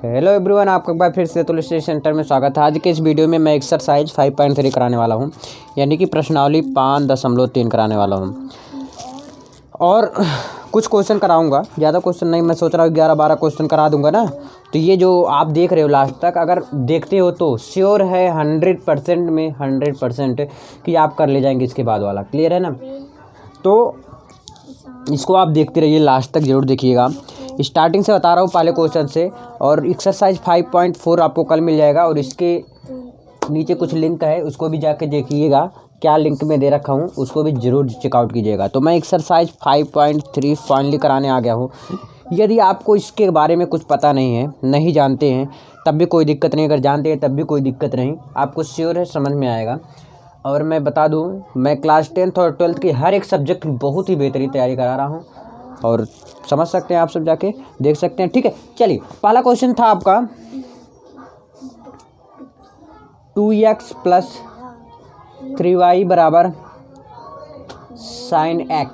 Hello everyone, आपका एक बार फिर से तुलसी स्टडी सेंटर में स्वागत है। आज के इस वीडियो में मैं एक्सरसाइज 5.3 कराने वाला हूं, यानी कि प्रश्नावली 5.3 कराने वाला हूं और कुछ क्वेश्चन कराऊंगा, ज़्यादा क्वेश्चन नहीं। मैं सोच रहा हूँ 11-12 क्वेश्चन करा दूंगा ना। तो ये जो आप देख रहे हो लास्ट तक, अगर देखते हो तो श्योर है 100% में 100% कि आप कर ले जाएंगे इसके बाद वाला। क्लियर है ना? तो इसको आप देखते रहिए, लास्ट तक ज़रूर देखिएगा। स्टार्टिंग से बता रहा हूँ पहले क्वेश्चन से। और एक्सरसाइज 5.4 आपको कल मिल जाएगा और इसके नीचे कुछ लिंक है, उसको भी जाके देखिएगा। क्या लिंक में दे रखा हूँ उसको भी ज़रूर चेकआउट कीजिएगा। तो मैं एक्सरसाइज 5.3 फाइनली कराने आ गया हूँ। यदि आपको इसके बारे में कुछ पता नहीं है, नहीं जानते हैं, तब भी कोई दिक्कत नहीं। अगर जानते हैं तब भी कोई दिक्कत नहीं, आपको श्योर है समझ में आएगा। और मैं बता दूं, मैं क्लास 10th और 12th की हर एक सब्जेक्ट की बहुत ही बेहतरीन तैयारी करा रहा हूं और समझ सकते हैं, आप सब जाके देख सकते हैं। ठीक है, चलिए पहला क्वेश्चन था आपका 2x + 3y = sin x।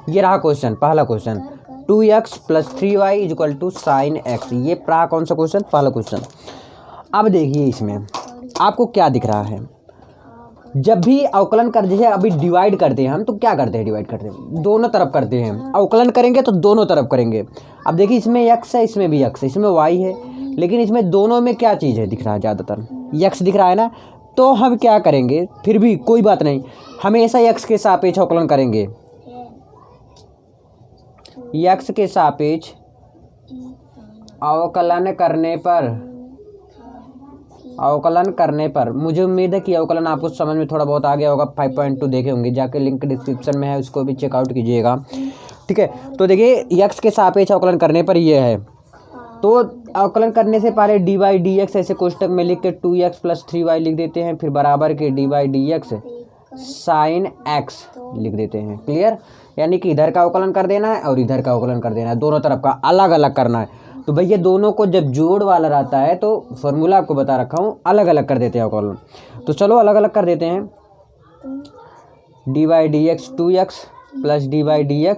ये रहा क्वेश्चन, पहला question 2x + 3y = sin x। ये रहा कौन सा क्वेश्चन? पहला क्वेश्चन। अब देखिए इसमें आपको क्या दिख रहा है। जब भी अवकलन कर, जैसे अभी डिवाइड करते हैं हम, तो क्या करते हैं? डिवाइड करते हैं दोनों तरफ करते हैं। अवकलन करेंगे तो दोनों तरफ करेंगे। अब देखिए इसमें x है, इसमें भी x है, इसमें y है, लेकिन इसमें दोनों में क्या चीज़ है दिख रहा है? ज़्यादातर x दिख रहा है ना। तो हम क्या करेंगे? फिर भी कोई बात नहीं, हमेशा x के सापेक्ष अवकलन करेंगे। x के सापेक्ष अवकलन करने पर मुझे उम्मीद है कि अवकलन आपको समझ में थोड़ा बहुत आ गया होगा। 5.2 देखे होंगे, जाके लिंक डिस्क्रिप्शन में है, उसको भी चेकआउट कीजिएगा। ठीक है, तो देखिए x के सापेक्ष अवकलन करने पर ये है। तो अवकलन करने से पहले dy/dx ऐसे कोष्टक में लिख के 2x + 3y लिख देते हैं, फिर बराबर के dy/dx sin x लिख देते हैं। क्लियर? यानी कि इधर का अवकलन कर देना है और इधर का अवकलन कर देना है, दोनों तरफ का अलग अलग करना है। तो भैया दोनों को जब जोड़ वाला रहता है तो फॉर्मूला आपको बता रखा हूँ, अलग अलग कर देते हैं अवकलन। तो चलो अलग अलग कर देते हैं। dy/dx 2x + dy/dx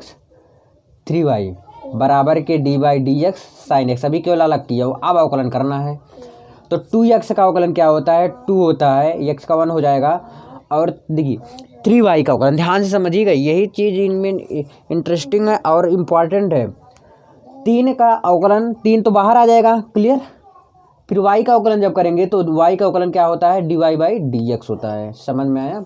3y बराबर के dy/dx sin x। अभी केवल अलग किया हो, अब अवकलन करना है। तो 2x का अवकलन क्या होता है? 2 होता है, x का 1 हो जाएगा। और देखिए 3y का अवकलन ध्यान से समझिएगा, यही चीज़ इनमें इंटरेस्टिंग है और इम्पॉर्टेंट है। 3 का अवकलन, 3 तो बाहर आ जाएगा। क्लियर? फिर y का अवकलन जब करेंगे तो y का अवकलन क्या होता है? dy/dx होता है। समझ में आया?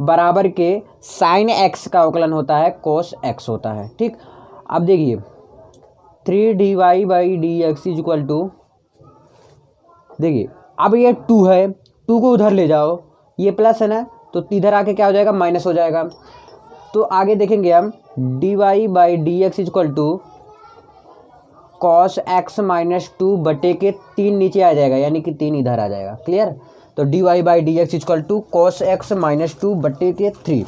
बराबर के sin x का अवकलन होता है cos x होता है। ठीक, अब देखिए 3dy/dx = देखिए अब ये 2 है, 2 को उधर ले जाओ, ये प्लस है ना, तो इधर आके क्या हो जाएगा? माइनस हो जाएगा। तो आगे देखेंगे हम dy/dx = cos x - 2 बटे के 3 नीचे आ जाएगा, यानी कि 3 इधर आ जाएगा। क्लियर? तो dy/dx = cos x - 2 बटे के 3।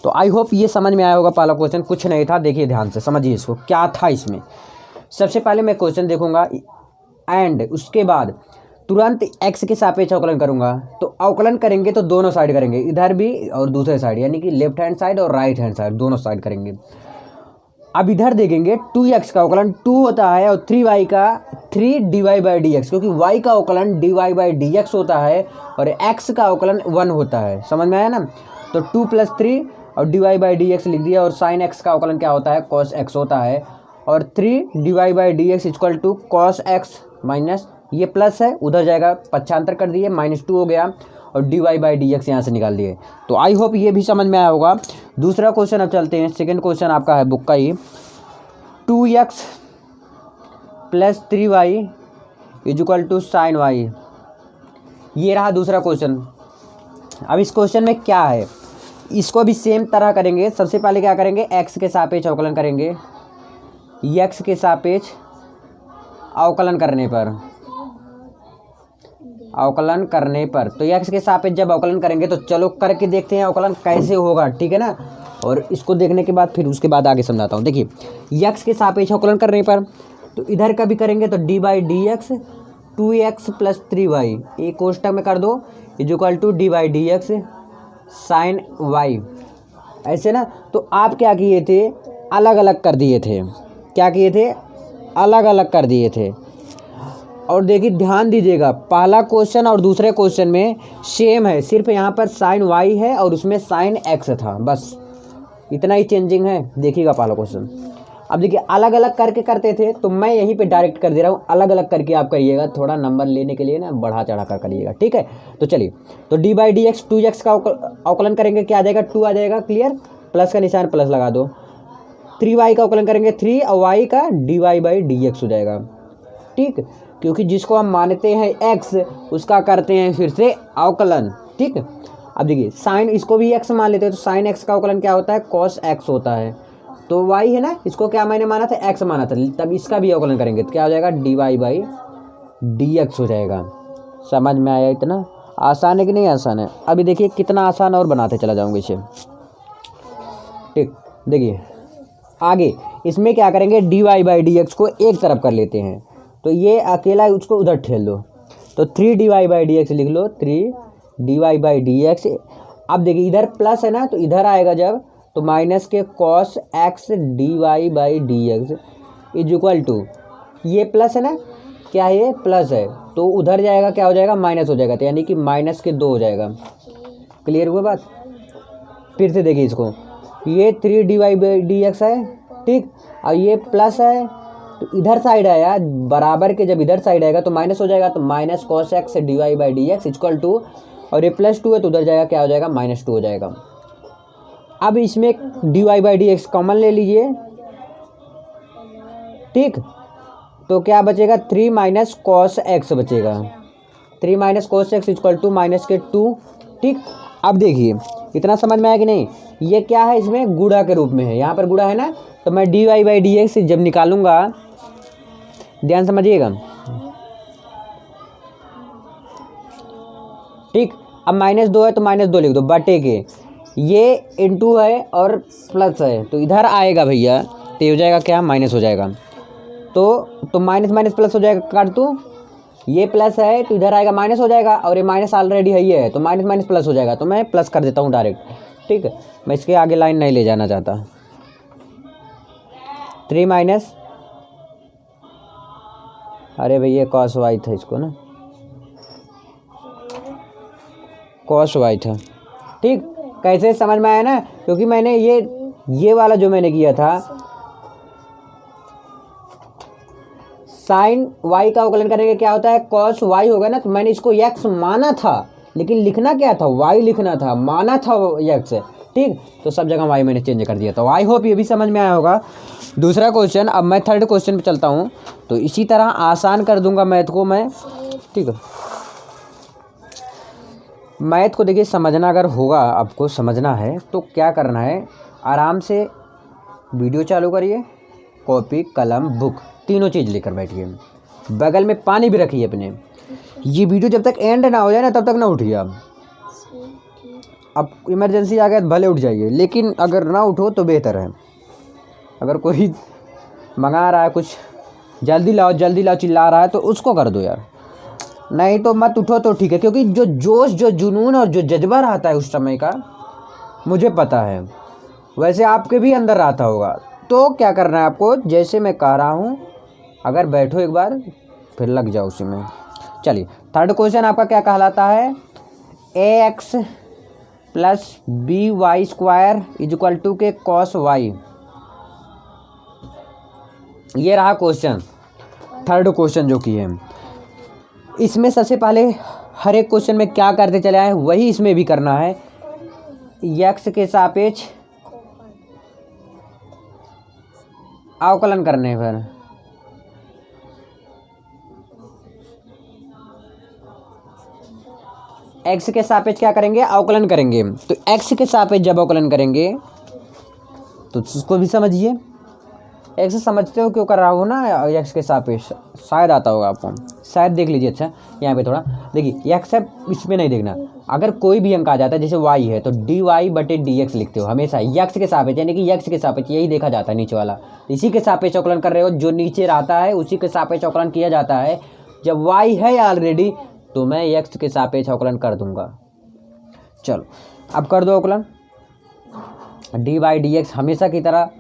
तो आई होप ये समझ में आया होगा। पहला क्वेश्चन कुछ नहीं था, देखिए ध्यान से समझिए इसको, क्या था इसमें। सबसे पहले मैं क्वेश्चन देखूंगा एंड उसके बाद तुरंत x के सापेक्ष अवकलन करूंगा। तो अवकलन करेंगे तो दोनों साइड करेंगे, इधर भी और दूसरे साइड, यानी कि लेफ्ट हैंड साइड और राइट हैंड साइड, दोनों साइड करेंगे। अब इधर देखेंगे 2x का अवकलन 2 होता है और 3y का 3 dy/dx, क्योंकि y का अवकलन dy/dx होता है और x का अवकलन 1 होता है। समझ में आया ना? तो 2 + 3 और dy/dx लिख दिया। और sin x का अवकलन क्या होता है? cos x होता है। और 3 dy/dx = cos x माइनस, ये प्लस है उधर जाएगा, पक्षांतर कर दिए, -2 हो गया और dy/dx यहाँ से निकाल दिए। तो आई होप ये भी समझ में आया होगा। दूसरा क्वेश्चन अब चलते हैं। सेकंड क्वेश्चन आपका है बुक का ही, 2x + 3y = sin y। ये रहा दूसरा क्वेश्चन। अब इस क्वेश्चन में क्या है, इसको भी सेम तरह करेंगे। सबसे पहले क्या करेंगे? x के सापेक्ष अवकलन करेंगे। x के सापेक्ष अवकलन करने पर तो x के सापेक्ष जब अवकलन करेंगे तो चलो करके देखते हैं अवकलन कैसे होगा। ठीक है ना? और इसको देखने के बाद फिर उसके बाद आगे समझाता हूँ। देखिए x के सापेक्ष अवकलन करने पर तो इधर का भी करेंगे तो dy/dx 2x + 3y, एक कोष्टक में कर दो, = dy/dx sin y। ऐसे ना, तो आप क्या किए थे? अलग अलग कर दिए थे। क्या किए थे? अलग अलग कर दिए थे। और देखिए ध्यान दीजिएगा, पहला क्वेश्चन और दूसरे क्वेश्चन में सेम है, सिर्फ यहाँ पर साइन वाई है और उसमें साइन एक्स था, बस इतना ही चेंजिंग है। देखिएगा पहला क्वेश्चन। अब देखिए अलग अलग करके करते थे तो मैं यहीं पे डायरेक्ट कर दे रहा हूँ, अलग अलग करके आप करिएगा, थोड़ा नंबर लेने के लिए ना बढ़ा चढ़ा कर करिएगा, ठीक है। तो चलिए, तो D by d x 2x का अवकलन करेंगे, क्या आ जाएगा 2 आ जाएगा, क्लियर, प्लस का निशान प्लस लगा दो। 3y का अवकलन करेंगे 3 और y का dy बाई डी एक्स हो जाएगा, ठीक, क्योंकि जिसको हम मानते हैं x उसका करते हैं फिर से अवकलन, ठीक। अब देखिए साइन, इसको भी x मान लेते हैं तो साइन x का अवकलन क्या होता है, cos x होता है। तो y है ना, इसको क्या मैंने माना था, x माना था, तब इसका भी अवकलन करेंगे तो क्या हो जाएगा dy बाई डी एक्स हो जाएगा। समझ में आया? इतना आसान है कि नहीं आसान है? अभी देखिए कितना आसान और बनाते चला जाऊँगा इसे, ठीक। देखिए आगे इसमें क्या करेंगे, d y by d x को एक तरफ कर लेते हैं, तो ये अकेला उसको उधर ठेल दो, तो 3 d y by d x लिख लो, 3 d y by d x. अब देखिए इधर प्लस है ना, तो इधर आएगा जब तो माइनस के cos x d y by d x is equal to, ये प्लस है ना, क्या है ये प्लस है, तो उधर जाएगा क्या हो जाएगा माइनस हो जाएगा, तो यानी कि माइनस के 2 हो जाएगा। क्लियर हुआ बात? फिर से देखिए इसको, ये 3 d y by d x है, ठीक, और ये प्लस है, तो इधर साइड आया बराबर के, जब इधर साइड आएगा तो माइनस हो जाएगा, तो minus cos x d y by d x equal to, और ये प्लस 2 है तो उधर जाएगा क्या हो जाएगा -2 हो जाएगा। अब इसमें d y by d x common ले लीजिए, ठीक, तो क्या बचेगा 3 माइनस कॉस एक्स बचेगा, 3 minus cos x equal to minus के 2, ठीक। अब देखिए इतना समझ में आया कि नहीं, ये क्या है, इसमें गुणा के रूप में है, यहाँ पर गुणा है ना, तो मैं d y by d x जब निकालूंगा, ध्यान समझिएगा, ठीक। अब -2 है तो -2 लिख दो बटे के, ये इंटू है और प्लस है तो इधर आएगा भैया, तो हो जाएगा क्या माइनस हो जाएगा, तो माइनस माइनस प्लस हो जाएगा, काट दूँ, ये प्लस है तो इधर आएगा माइनस हो जाएगा, और ये माइनस ऑलरेडी है ये है, तो माइनस माइनस प्लस हो जाएगा, तो मैं प्लस कर देता हूँ डायरेक्ट, ठीक है, मैं इसके आगे लाइन नहीं ले जाना चाहता। 3 माइनस, अरे भैया कॉस वाई था, इसको ना कॉस वाई था, ठीक। कैसे समझ में आया ना, क्योंकि मैंने ये वाला जो मैंने किया था, साइन वाई का अवकलन करेंगे क्या होता है कॉस वाई होगा ना, तो मैंने इसको एक्स माना था, लेकिन लिखना क्या था वाई लिखना था, माना था एक्स, ठीक, तो सब जगह वाई मैंने चेंज कर दिया था। आई होप ये भी समझ में आया होगा। दूसरा क्वेश्चन, अब मैं थर्ड क्वेश्चन पे चलता हूँ, तो इसी तरह आसान कर दूंगा मैथ को मैं, ठीक है। मैथ को देखिए समझना अगर होगा, आपको समझना है तो क्या करना है, आराम से वीडियो चालू करिए, कॉपी कलम बुक तीनों चीज़ लेकर बैठिए, बगल में पानी भी रखिए अपने। ये वीडियो जब तक एंड ना हो जाए ना तब तक ना उठिए आप। अब इमरजेंसी आ गया तो भले उठ जाइए, लेकिन अगर ना उठो तो बेहतर है। अगर कोई मंगा रहा है कुछ जल्दी लाओ चिल्ला रहा है तो उसको कर दो यार, नहीं तो मत उठो तो ठीक है, क्योंकि जो जोश जो जुनून और जो जज्बा रहता है उस समय का मुझे पता है, वैसे आपके भी अंदर रहता होगा। तो क्या करना है आपको, जैसे मैं कह रहा हूँ, अगर बैठो एक बार फिर लग जाओ उसी में। चलिए थर्ड क्वेश्चन आपका क्या कहलाता है, a x plus b y square is equal to k cos y. ये रहा क्वेश्चन, थर्ड क्वेश्चन जो कि है। इसमें सबसे पहले हर एक क्वेश्चन में क्या करते चले आए वही इसमें भी करना है। एक्स के सापेक्ष अवकलन करने पर एक्स के सापेक्ष क्या करेंगे, अवकलन करेंगे। तो एक्स के सापेक्ष जब अवकलन करेंगे तो उसको भी समझिए। एक्स समझते हो क्यों कर रहा हूँ ना, एक्स के सापेक्ष शायद आता होगा आपको, शायद देख लीजिए। अच्छा यहाँ पे थोड़ा देखिए, एक्स है इसमें नहीं देखना। अगर कोई भी अंक आ जाता है जैसे वाई है तो डी वाई बटे डी एक्स लिखते हो हमेशा एक्स के सापेक्ष, यानी कि एक्स के सापेक्ष यही देखा जाता है नीचे वाला, इसी के सापेक्ष अवकलन कर रहे हो, जो नीचे रहता है उसी के सापेक्ष अवकलन किया जाता है। जब वाई है ऑलरेडी तो मैं एक्स के सापेक्ष अवकलन कर दूंगा। चलो अब कर दो अवकलन, डी बाई डी एक्स हमेशा की तरह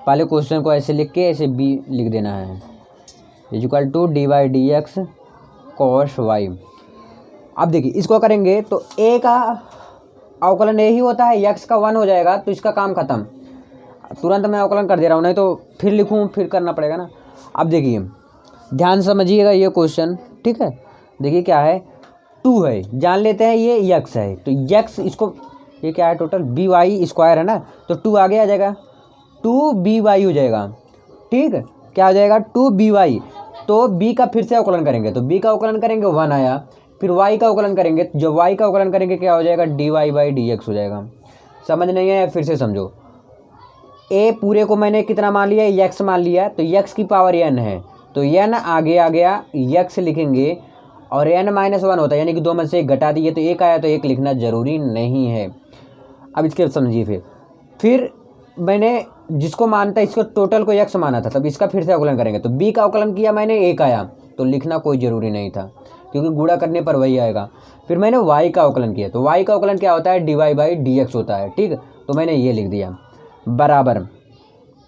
पहले क्वेश्चन को ऐसे लिख के ऐसे बी लिख देना है, is equal to d by d x cos y. अब देखिए इसको करेंगे तो ए का अवकलन ए ही होता है, एक्स का 1 हो जाएगा तो इसका काम खत्म। तुरंत मैं अवकलन कर दे रहा हूँ, नहीं तो फिर लिखूँ फिर करना पड़ेगा ना। अब देखिए ध्यान समझिएगा ये क्वेश्चन, ठीक है। देखिए क्या है, 2 है, जान लेते हैं ये एक्स है, तो एक्स इसको ये क्या है टोटल बी वाई स्क्वायर है ना, तो 2 आगे आ जाएगा, 2 by हो जाएगा, ठीक है। क्या हो जाएगा 2 by, तो b का फिर से अवकलन करेंगे, तो b का अवकलन करेंगे 1 आया, फिर y का अवकलन करेंगे, जब y का अवकलन करेंगे क्या हो जाएगा dy बाई डी एक्स हो जाएगा। समझ नहीं है फिर से समझो, a पूरे को मैंने कितना मान लिया x मान लिया, तो x की पावर n है, तो n आगे आ गया x लिखेंगे और n-1 होता है, यानी कि 2 में से 1 घटा दिए तो 1 आया, तो 1 लिखना ज़रूरी नहीं है। अब इसके समझिए, फिर मैंने जिसको मानता है इसको टोटल को x माना था, तब इसका फिर से अवकलन करेंगे, तो b का अवकलन किया मैंने 1 आया, तो लिखना कोई ज़रूरी नहीं था क्योंकि गुणा करने पर वही आएगा। फिर मैंने y का अवकलन किया, तो y का अवकलन क्या होता है dy बाई डी एक्स होता है, ठीक है, तो मैंने ये लिख दिया बराबर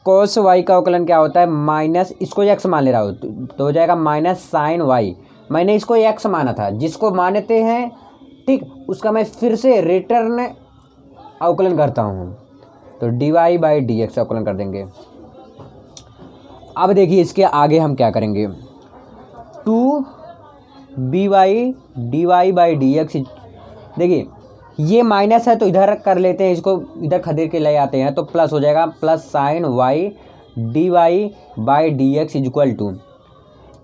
cos y का अवकलन क्या होता है माइनस, इसको x मान ले रहा हूँ तो हो जाएगा माइनस साइन y। मैंने इसको x माना था, जिसको मानते हैं ठीक उसका मैं फिर से रिटर्न अवकलन करता हूँ, तो dy बाई डी एक्स अवकलन कर देंगे। अब देखिए इसके आगे हम क्या करेंगे, 2b by d y by d x. देखिए ये माइनस है तो इधर कर लेते हैं, इसको इधर खदेड़ के ले आते हैं, तो प्लस हो जाएगा plus sine y d y by d x is equal to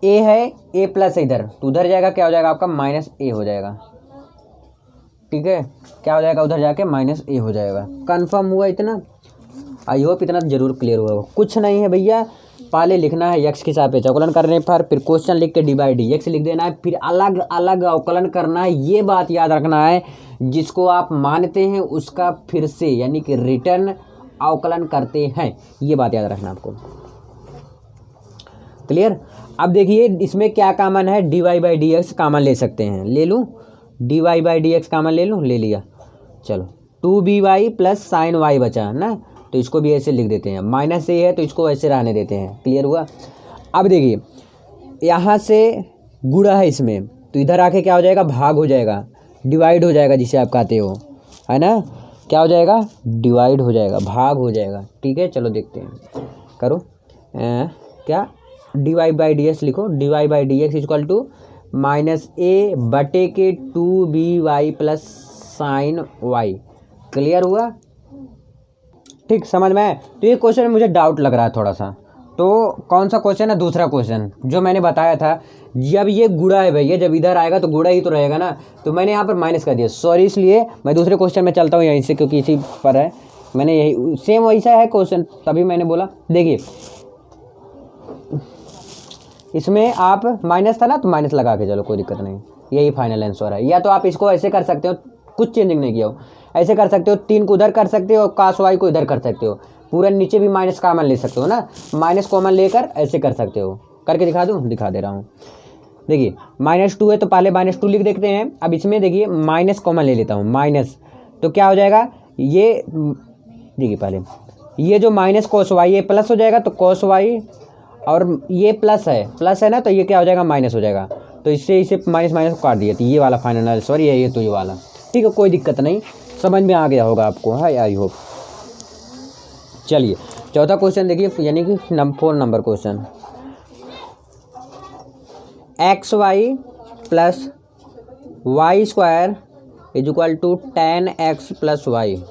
a है, ए प्लस है इधर, तो उधर जाएगा क्या हो जाएगा आपका माइनस ए हो जाएगा, ठीक है। क्या हो जाएगा उधर जाके माइनस ए हो जाएगा। कंफर्म हुआ इतना? आई होप इतना जरूर क्लियर हुआ। कुछ नहीं है भैया, पहले लिखना है एक्स के सापेक्ष अवकलन करने पर, फिर क्वेश्चन लिख के डी बाई डी एक्स लिख देना है, फिर अलग अलग अवकलन करना है। ये बात याद रखना है, जिसको आप मानते हैं उसका फिर से यानी कि रिटर्न अवकलन करते हैं, ये बात याद रखना आपको। क्लियर? अब देखिए इसमें क्या कॉमन है, d y by d x common ले सकते हैं, ले लूँ d y by d x common ले लूँ, ले लिया। चलो 2by प्लस साइन वाई बचा ना, तो इसको भी ऐसे लिख देते हैं, माइनस ए है तो इसको ऐसे रहने देते हैं। क्लियर हुआ? अब देखिए यहाँ से गुणा है इसमें, तो इधर आके क्या हो जाएगा भाग हो जाएगा, डिवाइड हो जाएगा जिसे आप कहते हो, है ना। क्या हो जाएगा डिवाइड हो जाएगा, भाग हो जाएगा, ठीक है। चलो देखते हैं, करो क्या d y by d x लिखो, d y by d x equal to minus a बटे k 2by plus sine Y. Clear हुआ? ठीक, समझ में आया? तो ये क्वेश्चन में मुझे डाउट लग रहा है थोड़ा सा, तो कौन सा क्वेश्चन है? दूसरा क्वेश्चन जो मैंने बताया था, जब ये गुणा है भैया, जब इधर आएगा तो गुणा ही तो रहेगा ना, तो मैंने यहाँ पर माइनस कर दिया, सॉरी। इसलिए मैं दूसरे क्वेश्चन में चलता हूँ यहीं से, क्योंकि इसी पर है, मैंने यही सेम वैसा है क्वेश्चन, तभी मैंने बोला। देखिए इसमें आप माइनस था ना, तो माइनस लगा के चलो, कोई दिक्कत नहीं, यही फाइनल आंसर है। या तो आप इसको ऐसे कर सकते हो, कुछ चेंजिंग नहीं किया हो, ऐसे कर सकते हो, 3 को उधर कर सकते हो, cos y को इधर कर सकते हो, पूरा नीचे भी माइनस कॉमन ले सकते हो ना, माइनस कॉमन लेकर ऐसे कर सकते हो। करके दिखा दूँ? दिखा दे रहा हूँ। देखिए -2 है तो पहले -2 लिख देखते हैं। अब इसमें देखिए माइनस कॉमन ले लेता हूँ, माइनस, तो क्या हो जाएगा ये, देखिए पहले ये जो माइनस cos y ये प्लस हो जाएगा, तो cos y, और ये प्लस है ना, तो ये क्या हो जाएगा माइनस हो जाएगा, तो इससे इसे माइनस माइनस काट दिए, तो ये वाला फाइनल सॉरी है ये, तो ये वाला ठीक है, कोई दिक्कत नहीं, समझ में आ गया होगा आपको, है आई होप। चलिए चौथा क्वेश्चन देखिए, यानी कि 4 number question, x y plus y square is equal to 10x plus y,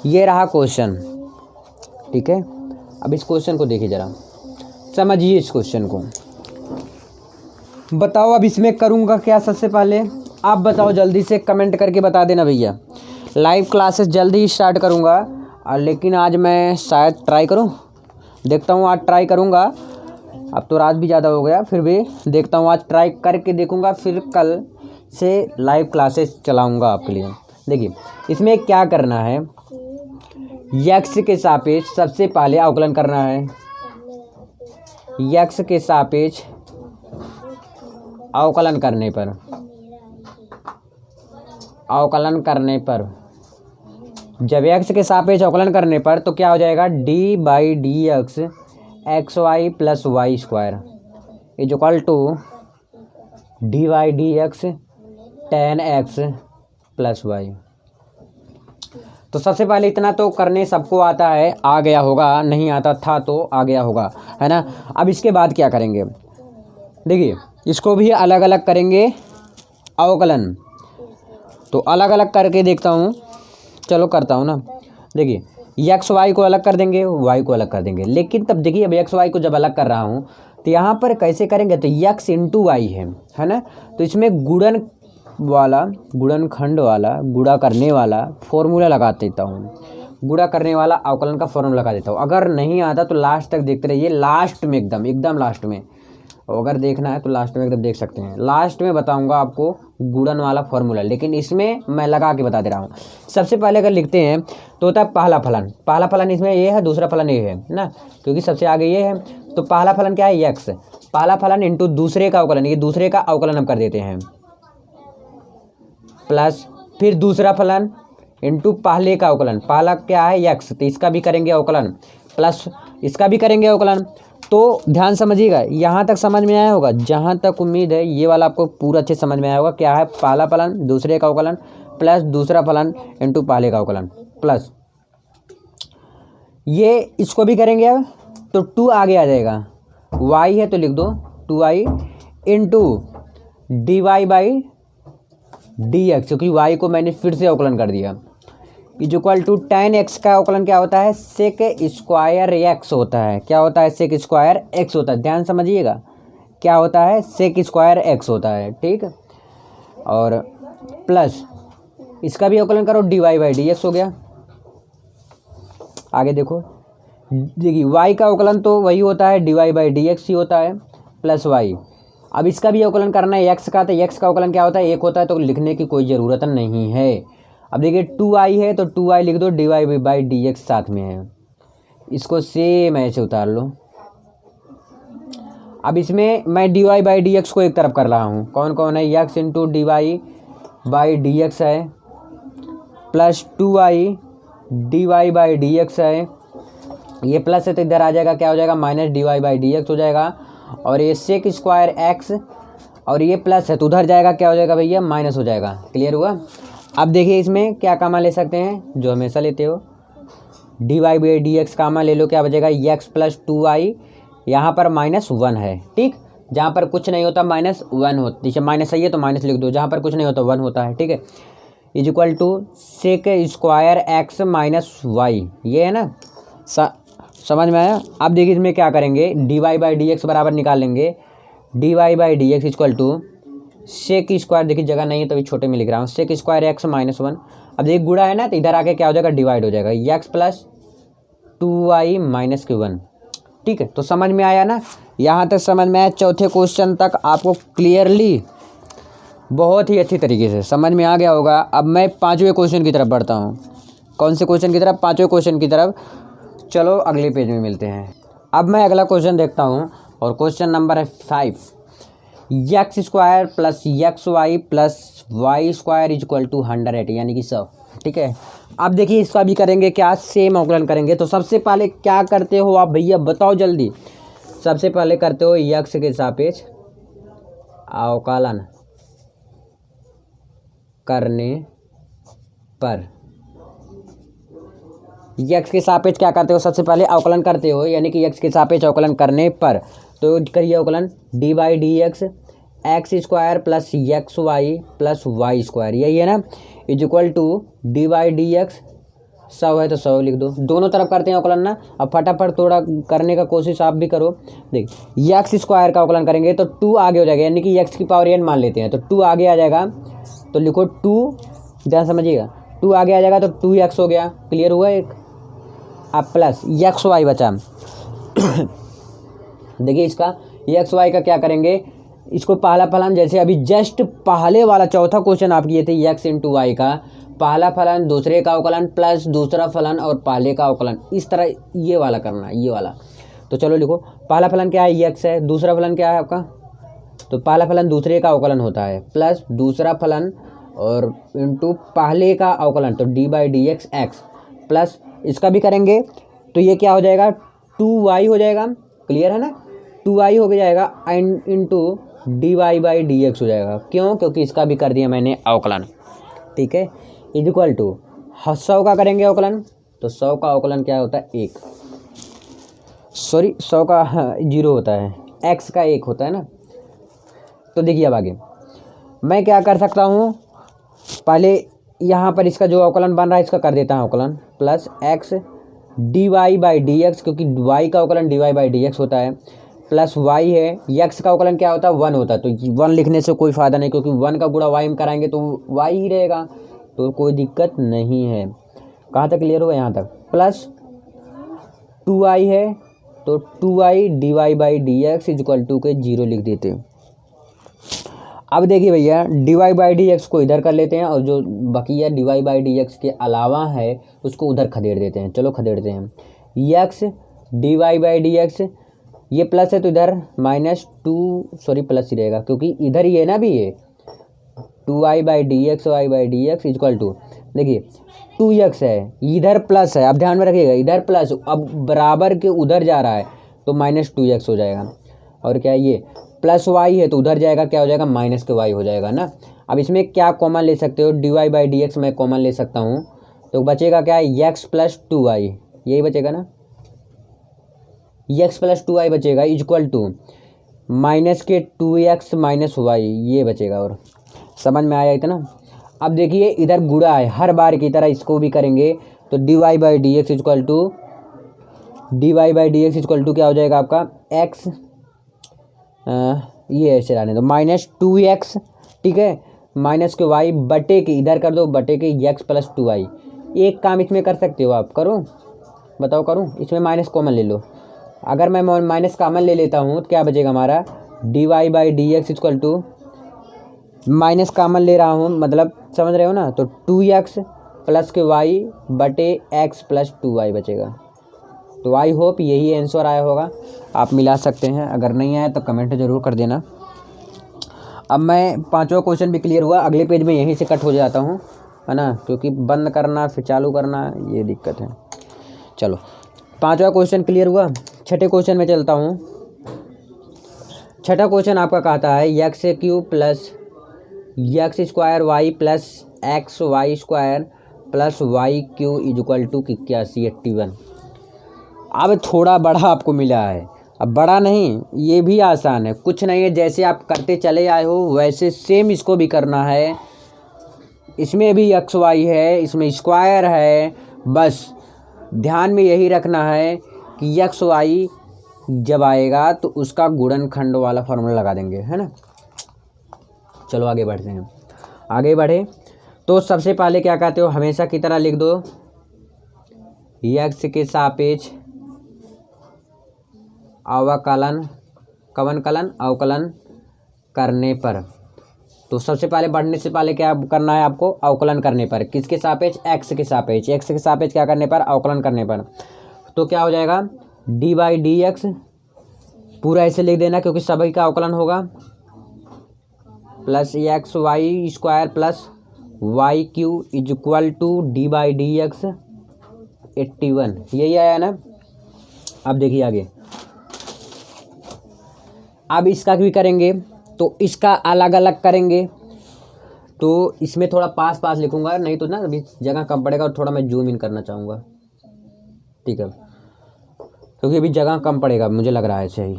ये रहा क्वेश्चन, ठीक है। अब इस क्वेश्चन को देखिए जरा, समझिए इस क्वेश्चन को, बताओ अब इसमें करूँगा क्या। सबसे पहले आप बताओ, जल्दी से कमेंट करके बता देना भैया। लाइव क्लासेस जल्दी ही स्टार्ट करूँगा, लेकिन आज मैं शायद ट्राई करूँ, देखता हूँ, आज ट्राई करूँगा। अब तो रात भी ज़्यादा हो गया, फिर भी देखता हूँ, आज ट्राई करके देखूँगा, फिर कल से लाइव क्लासेस चलाऊँगा आपके लिए। देखिए इसमें क्या करना है, एक्स के सापेक्ष सबसे पहले अवकलन करना है, एक्स के सापेक्ष अवकलन करने पर जब एक्स के सापेक्ष अवकलन करने पर तो क्या हो जाएगा d by d x x y plus y square, is equal to d y d x ten x plus y. तो सबसे पहले इतना तो करने सबको आता है, आ गया होगा, नहीं आता था तो आ गया होगा, है ना। अब इसके बाद क्या करेंगे, देखिए इसको भी अलग अलग करेंगे अवकलन। तो अलग अलग करके देखता हूँ, चलो करता हूँ ना। देखिए एक्स वाई को अलग कर देंगे, वाई को अलग कर देंगे, लेकिन तब देखिए अब एक्स वाई को जब अलग कर रहा हूँ तो यहाँ पर कैसे करेंगे, तो एक्स इंटू वाई है ना। तो इसमें गुणनखंड वाला गुणा करने वाला फॉर्मूला लगा देता हूँ, गुणा करने वाला अवकलन का फॉर्मूला लगा देता हूँ। अगर नहीं आता तो लास्ट तक देखते रहिए, लास्ट में एकदम लास्ट में, और अगर देखना है तो लास्ट में एकदम देख सकते हैं। लास्ट में बताऊंगा आपको गुणन वाला फॉर्मूला, लेकिन इसमें मैं लगा के बता दे रहा हूँ। सबसे पहले अगर लिखते हैं तो होता है पहला फलन इसमें ये है, दूसरा फलन ये है ना, क्योंकि सबसे आगे ये है। तो पहला फलन क्या है, एक्स, पहला फलन इंटू दूसरे का अवकलन, ये दूसरे का अवकलन हम कर देते हैं, प्लस फिर दूसरा फलन इंटू पहले का अवकलन, पहला क्या है एक्स, तो इसका भी करेंगे अवकलन, प्लस इसका भी करेंगे अवकलन। तो ध्यान समझिएगा, यहाँ तक समझ में आया होगा, जहाँ तक उम्मीद है ये वाला आपको पूरा अच्छे समझ में आया होगा। क्या है, पहला फलन दूसरे का अवकलन प्लस दूसरा फलन इंटू पहले का अवकलन, प्लस ये इसको भी करेंगे। अब तो 2 आगे आ जाएगा, y है तो लिख दो 2y into d y by d x, क्योंकि y को मैंने फिर से अवकलन कर दिया, is equal to ten x का अवकलन क्या होता है, सेक स्क्वायर एक्स होता है। क्या होता है, सेक स्क्वायर एक्स होता है, ध्यान समझिएगा क्या होता है, सेक स्क्वायर एक्स होता है, ठीक। और प्लस इसका भी अवकलन करो, d y by d x हो गया। आगे देखो, देखिए y का अवकलन तो वही होता है, d y by d x ही होता है, प्लस y। अब इसका भी अवकलन करना है x का, तो x का अवकलन क्या होता है, 1 होता है, तो लिखने की कोई ज़रूरत नहीं है। अब देखिए 2y है तो 2y लिख दो, d y by d x साथ में है, इसको सेम ऐसे उतार लो। अब इसमें मैं d y by d x को एक तरफ कर रहा हूँ, कौन कौन है, x into d y by d x है, plus 2y d y by d x है, ये प्लस है तो इधर आ जाएगा, क्या हो जाएगा, minus d y by d x हो जाएगा। और ये सेक स्क्वायर एक्स, और ये प्लस है तो उधर जाएगा, क्या हो जाएगा भैया, माइनस हो जाएगा। क्लियर हुआ। अब देखिए इसमें क्या कामा ले सकते हैं, जो हमेशा लेते हो, d y by d x comma ले लो, क्या बचेगा, एक्स प्लस 2y, यहाँ पर -1 है, ठीक। जहाँ पर कुछ नहीं होता -1 होता, जैसे माइनस सही है तो माइनस लिख दो, जहाँ पर कुछ नहीं होता 1 होता है, ठीक है। Is equal to sec square x minus y, ये है ना, समझ में आया। अब देखिए इसमें क्या करेंगे, d y by d x बराबर निकाल लेंगे, d y by d x equal to sec square, देखिए जगह नहीं है तो छोटे में लिख रहा हूँ, सेक स्क्वायर एक्स -1। अब देखिए गुणा है ना, तो इधर आके क्या हो जाएगा, डिवाइड हो जाएगा, x plus 2y minus Q1, ठीक है। तो समझ में आया ना, यहाँ तक समझ में आया। चौथे क्वेश्चन तक आपको क्लियरली बहुत ही अच्छी तरीके से समझ में आ गया होगा। अब मैं 5वें क्वेश्चन की तरफ बढ़ता हूँ। कौन से क्वेश्चन की तरफ, 5वें क्वेश्चन की तरफ। चलो अगले पेज में मिलते हैं। अब मैं अगला क्वेश्चन देखता हूँ, और क्वेश्चन नंबर है 5, x square plus x y plus y square is equal to 100, यानी कि 100, ठीक है। अब देखिए इसका भी करेंगे क्या, सेम अवकलन करेंगे। तो सबसे पहले क्या करते हो आप भैया, बताओ जल्दी। सबसे पहले करते हो एक्स के सापेक्ष अवकलन करने पर, एक्स के सापेक्ष क्या करते हो, सबसे पहले अवकलन करते हो, यानी कि एक्स के सापेक्ष अवकलन करने पर। तो करिए अवकलन, d by d x x square plus x y plus y square, यही है ना, is equal to d by d x, 100 है तो 100 लिख दो। दोनों तरफ करते हैं अवकलन ना। अब फटाफट थोड़ा करने का कोशिश आप भी करो। देख, एक्स स्क्वायर का अवकलन करेंगे तो 2 आगे हो जाएगा, यानी कि एक्स की पावर n मान लेते हैं, तो 2 आगे आ जाएगा, तो लिखो 2, ध्यान समझिएगा, 2 आगे आ जाएगा तो 2x हो गया। क्लियर हुआ एक। अब प्लस एक्स वाई बचा। देखिए इसका एक्स वाई का क्या करेंगे, इसको पहला फलन, जैसे अभी जस्ट पहले वाला चौथा क्वेश्चन आप किए थे, एक्स इंटू वाई का पहला फलन दूसरे का अवकलन प्लस दूसरा फलन और पहले का अवकलन, इस तरह ये वाला करना है, ये वाला। तो चलो लिखो, पहला फलन क्या है, एक्स है, दूसरा फलन क्या है आपका, तो पहला फलन दूसरे का अवकलन होता है प्लस दूसरा फलन और इंटू पहले का अवकलन, तो D by d x x, plus इसका भी करेंगे तो ये क्या हो जाएगा, 2y हो जाएगा। क्लियर है ना, 2i हो जाएगा इंटू dy/dx हो जाएगा। क्यों? क्योंकि इसका भी कर दिया मैंने अवकलन। ठीक है, इज इक्वल टू 100 का करेंगे अवकलन, तो 100 का अवकलन क्या होता है? 1, सॉरी 100 का 0 होता है, x का 1 होता है ना। तो देखिए अब आगे मैं क्या कर सकता हूँ, पहले यहाँ पर इसका जो अवकलन बन रहा है इसका कर देता हूँ अवकलन, प्लस x dy/dx, क्योंकि y का अवकलन dy/dx होता है, प्लस y है, x का अवकलन क्या होता है? 1 होता है। तो 1 लिखने से कोई फ़ायदा नहीं, क्योंकि 1 का गुणा y में कराएंगे तो y ही रहेगा, तो कोई दिक्कत नहीं है। कहाँ तक क्लियर हुआ? यहाँ तक। प्लस 2i है, तो 2i dy/dx is equal to के 0 लिख देते हैं। अब देखिए भैया, dy/dx को इधर कर लेते हैं और जो बकिया dy/dx के अलावा है उसको उधर खदेड़ देते हैं। चलो खदेड़ते हैं। x dy/dx, ये प्लस है तो इधर -2, सॉरी प्लस ही रहेगा क्योंकि इधर ही है ना भी ये 2i/dx y/dx is equal to, देखिए 2x है, इधर प्लस है, अब ध्यान में रखिएगा, इधर प्लस, अब बराबर के उधर जा रहा है तो -2x हो जाएगा। और क्या है ये प्लस y है तो उधर जाएगा, क्या हो जाएगा? माइनस के y हो जाएगा ना। अब इसमें क्या कॉमन ले सकते हो? dy/dx मैं कॉमन ले सकता हूँ, तो बचेगा क्या है? x + 2i, यही बचेगा ना, x + 2i बचेगा इज इक्वल टू माइनस के 2x - y, ये बचेगा। और समझ में आया इतना? अब देखिए इधर गुणा है, हर बार की तरह इसको भी करेंगे, तो dy/dx इज इक्वल टू क्या हो जाएगा आपका? x, ये ऐसे रहने दो, -2x, ठीक है, माइनस के y बटे के इधर कर दो, बटे के x + 2i। एक काम इसमें कर सकते हो आप, करो बताओ, करूँ? इसमें माइनस कॉमन ले लो। अगर मैं माइनस कॉमन ले लेता हूँ तो क्या बचेगा हमारा? dy/dx equal to, minus common ले रहा हूँ मतलब समझ रहे हो ना, तो 2x प्लस के y बटे x + 2y बचेगा। तो आई होप यही आंसर आया होगा, आप मिला सकते हैं, अगर नहीं आया तो कमेंट ज़रूर कर देना। अब मैं 5वां क्वेश्चन भी क्लियर हुआ, अगले पेज में यहीं से कट हो जाता हूँ, है ना, क्योंकि बंद करना फिर चालू करना ये दिक्कत है। चलो 5वां क्वेश्चन क्लियर हुआ। 6ठे क्वेश्चन में चलता हूँ। 6ठा क्वेश्चन आपका कहता है x³ + x² y + xy² + y³ is equal to 81। अब थोड़ा बड़ा आपको मिला है, अब बड़ा नहीं, ये भी आसान है, कुछ नहीं है, जैसे आप करते चले आए हो वैसे सेम इसको भी करना है। इसमें भी xy है, इसमें स्क्वायर है, बस ध्यान में यही रखना है कि xy जब आएगा तो उसका गुणनखंड वाला फार्मूला लगा देंगे, है ना। चलो आगे बढ़ते हैं। आगे बढ़े तो सबसे पहले क्या कहते हो, हमेशा की तरह लिख दो x के सापेक्ष अवकलन करने पर। तो सबसे पहले बढ़ने से पहले क्या करना है आपको? अवकलन करने पर। किसके सापेक्ष? x के सापेक्ष। x के सापेक्ष क्या करने पर? अवकलन करने पर। तो क्या हो जाएगा? dy/dx पूरा ऐसे लिख देना क्योंकि सभी का अवकलन होगा, plus xy² plus y³ is equal to dy/dx 81। यही आया ना। अब देखिए आगे, अब इसका भी करेंगे तो इसका अलग अलग करेंगे, तो इसमें थोड़ा पास पास लिखूंगा, नहीं तो ना अभी जगह कम पड़ेगा और थोड़ा मैं जूम इन करना चाहूँगा, ठीक है, क्योंकि अभी जगह कम पड़ेगा मुझे लग रहा है सही।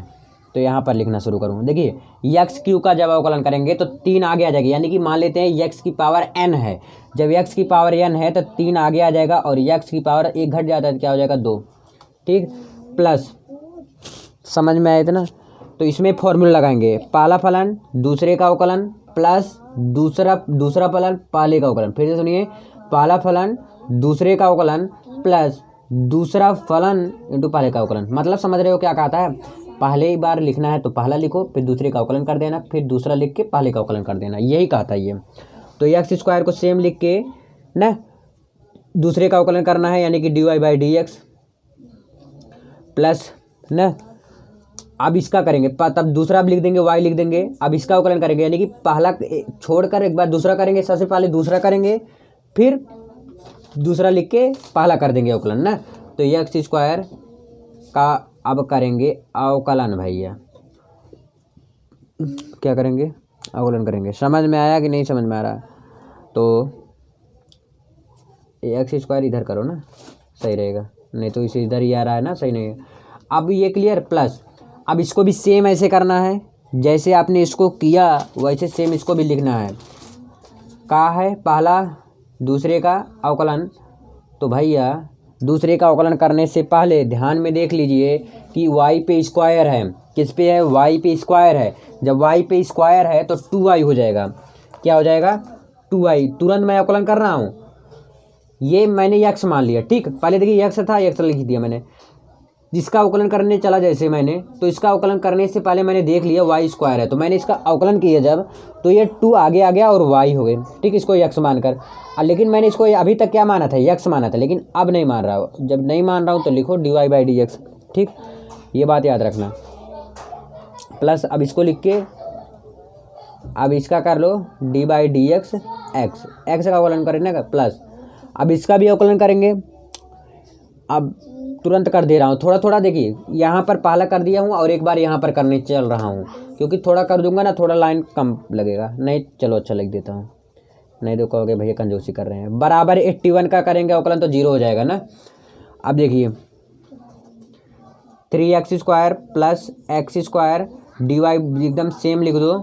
तो यहाँ पर लिखना शुरू करूँ। देखिए x³ का जब अवकलन करेंगे तो 3 आगे आ जाएगी, यानी कि मान लेते हैं x की पावर n है, जब x की पावर n है तो 3 आगे आ जाएगा और x की पावर 1 घट जाता है तो क्या हो जाएगा? 2, ठीक, प्लस, समझ में आया इतना। तो इसमें फॉर्मूला लगाएंगे, पहला फलन दूसरे का अवकलन प्लस दूसरा फलन पहले का अवकलन। फिर से सुनिए, पहला फलन दूसरे का अवकलन प्लस दूसरा फलन इंटू पहले का अवकलन। मतलब समझ रहे हो क्या कहता है? पहले ही बार लिखना है तो पहला लिखो, फिर दूसरे का अवकलन कर देना, फिर दूसरा लिख के पहले का अवकलन कर देना, यही कहता है ये। तो x² को सेम लिख के ना दूसरे का अवकलन करना है, यानी कि dy/dx प्लस ना, अब इसका करेंगे तब दूसरा अब लिख देंगे, y लिख देंगे, अब इसका अवकलन करेंगे, यानी कि पहला छोड़कर एक बार दूसरा करेंगे, सबसे पहले दूसरा करेंगे फिर दूसरा लिख के पहला कर देंगे अवकलन ना। तो x² का अब करेंगे अवकलन भैया, क्या करेंगे, अवकलन करेंगे। समझ में आया कि नहीं समझ में आ रहा? तो एक्स स्क्वायर इधर करो ना, सही रहेगा, नहीं तो इसे इधर ही आ रहा है ना, सही नहीं है। अब ये क्लियर, प्लस अब इसको भी सेम ऐसे करना है, जैसे आपने इसको किया वैसे सेम इसको भी लिखना है। कहा है पहला दूसरे का अवकलन, तो भैया दूसरे का अवकलन करने से पहले ध्यान में देख लीजिए कि y पे स्क्वायर है, किस पे है, y पे स्क्वायर है। जब y पे स्क्वायर है तो 2y हो जाएगा। क्या हो जाएगा, 2y। तुरंत मैं अवकलन कर रहा हूँ, ये मैंने x मान लिया, ठीक। पहले देखिए x था, x लिख दिया मैंने। जिसका अवकलन करने चला जैसे मैंने, तो इसका अवकलन करने से पहले मैंने देख लिया y स्क्वायर है, तो मैंने इसका अवकलन किया जब, तो ये 2 आगे आ गया और y हो गए, ठीक, इसको x मानकर। लेकिन मैंने इसको अभी तक क्या माना था, x माना था, लेकिन अब नहीं मान रहा हूँ। जब नहीं मान रहा हूँ तो लिखो dy/dx, ठीक, ये बात याद रखना। प्लस अब इसको लिख के अब इसका कर लो d/dx x का अवकलन करेंगे ना, प्लस अब इसका भी अवकलन करेंगे। अब तुरंत कर दे रहा हूँ, थोड़ा थोड़ा देखिए, यहाँ पर पहला कर दिया हूँ और एक बार यहाँ पर करने चल रहा हूँ, क्योंकि थोड़ा कर दूंगा ना थोड़ा लाइन कम लगेगा। नहीं चलो अच्छा लिख देता हूँ, नहीं तो कहोगे भैया कंजूसी कर रहे हैं। बराबर 81 का करेंगे अवकलन तो 0 हो जाएगा ना। अब देखिए 3x² प्लस x² dy एकदम सेम लिख दो,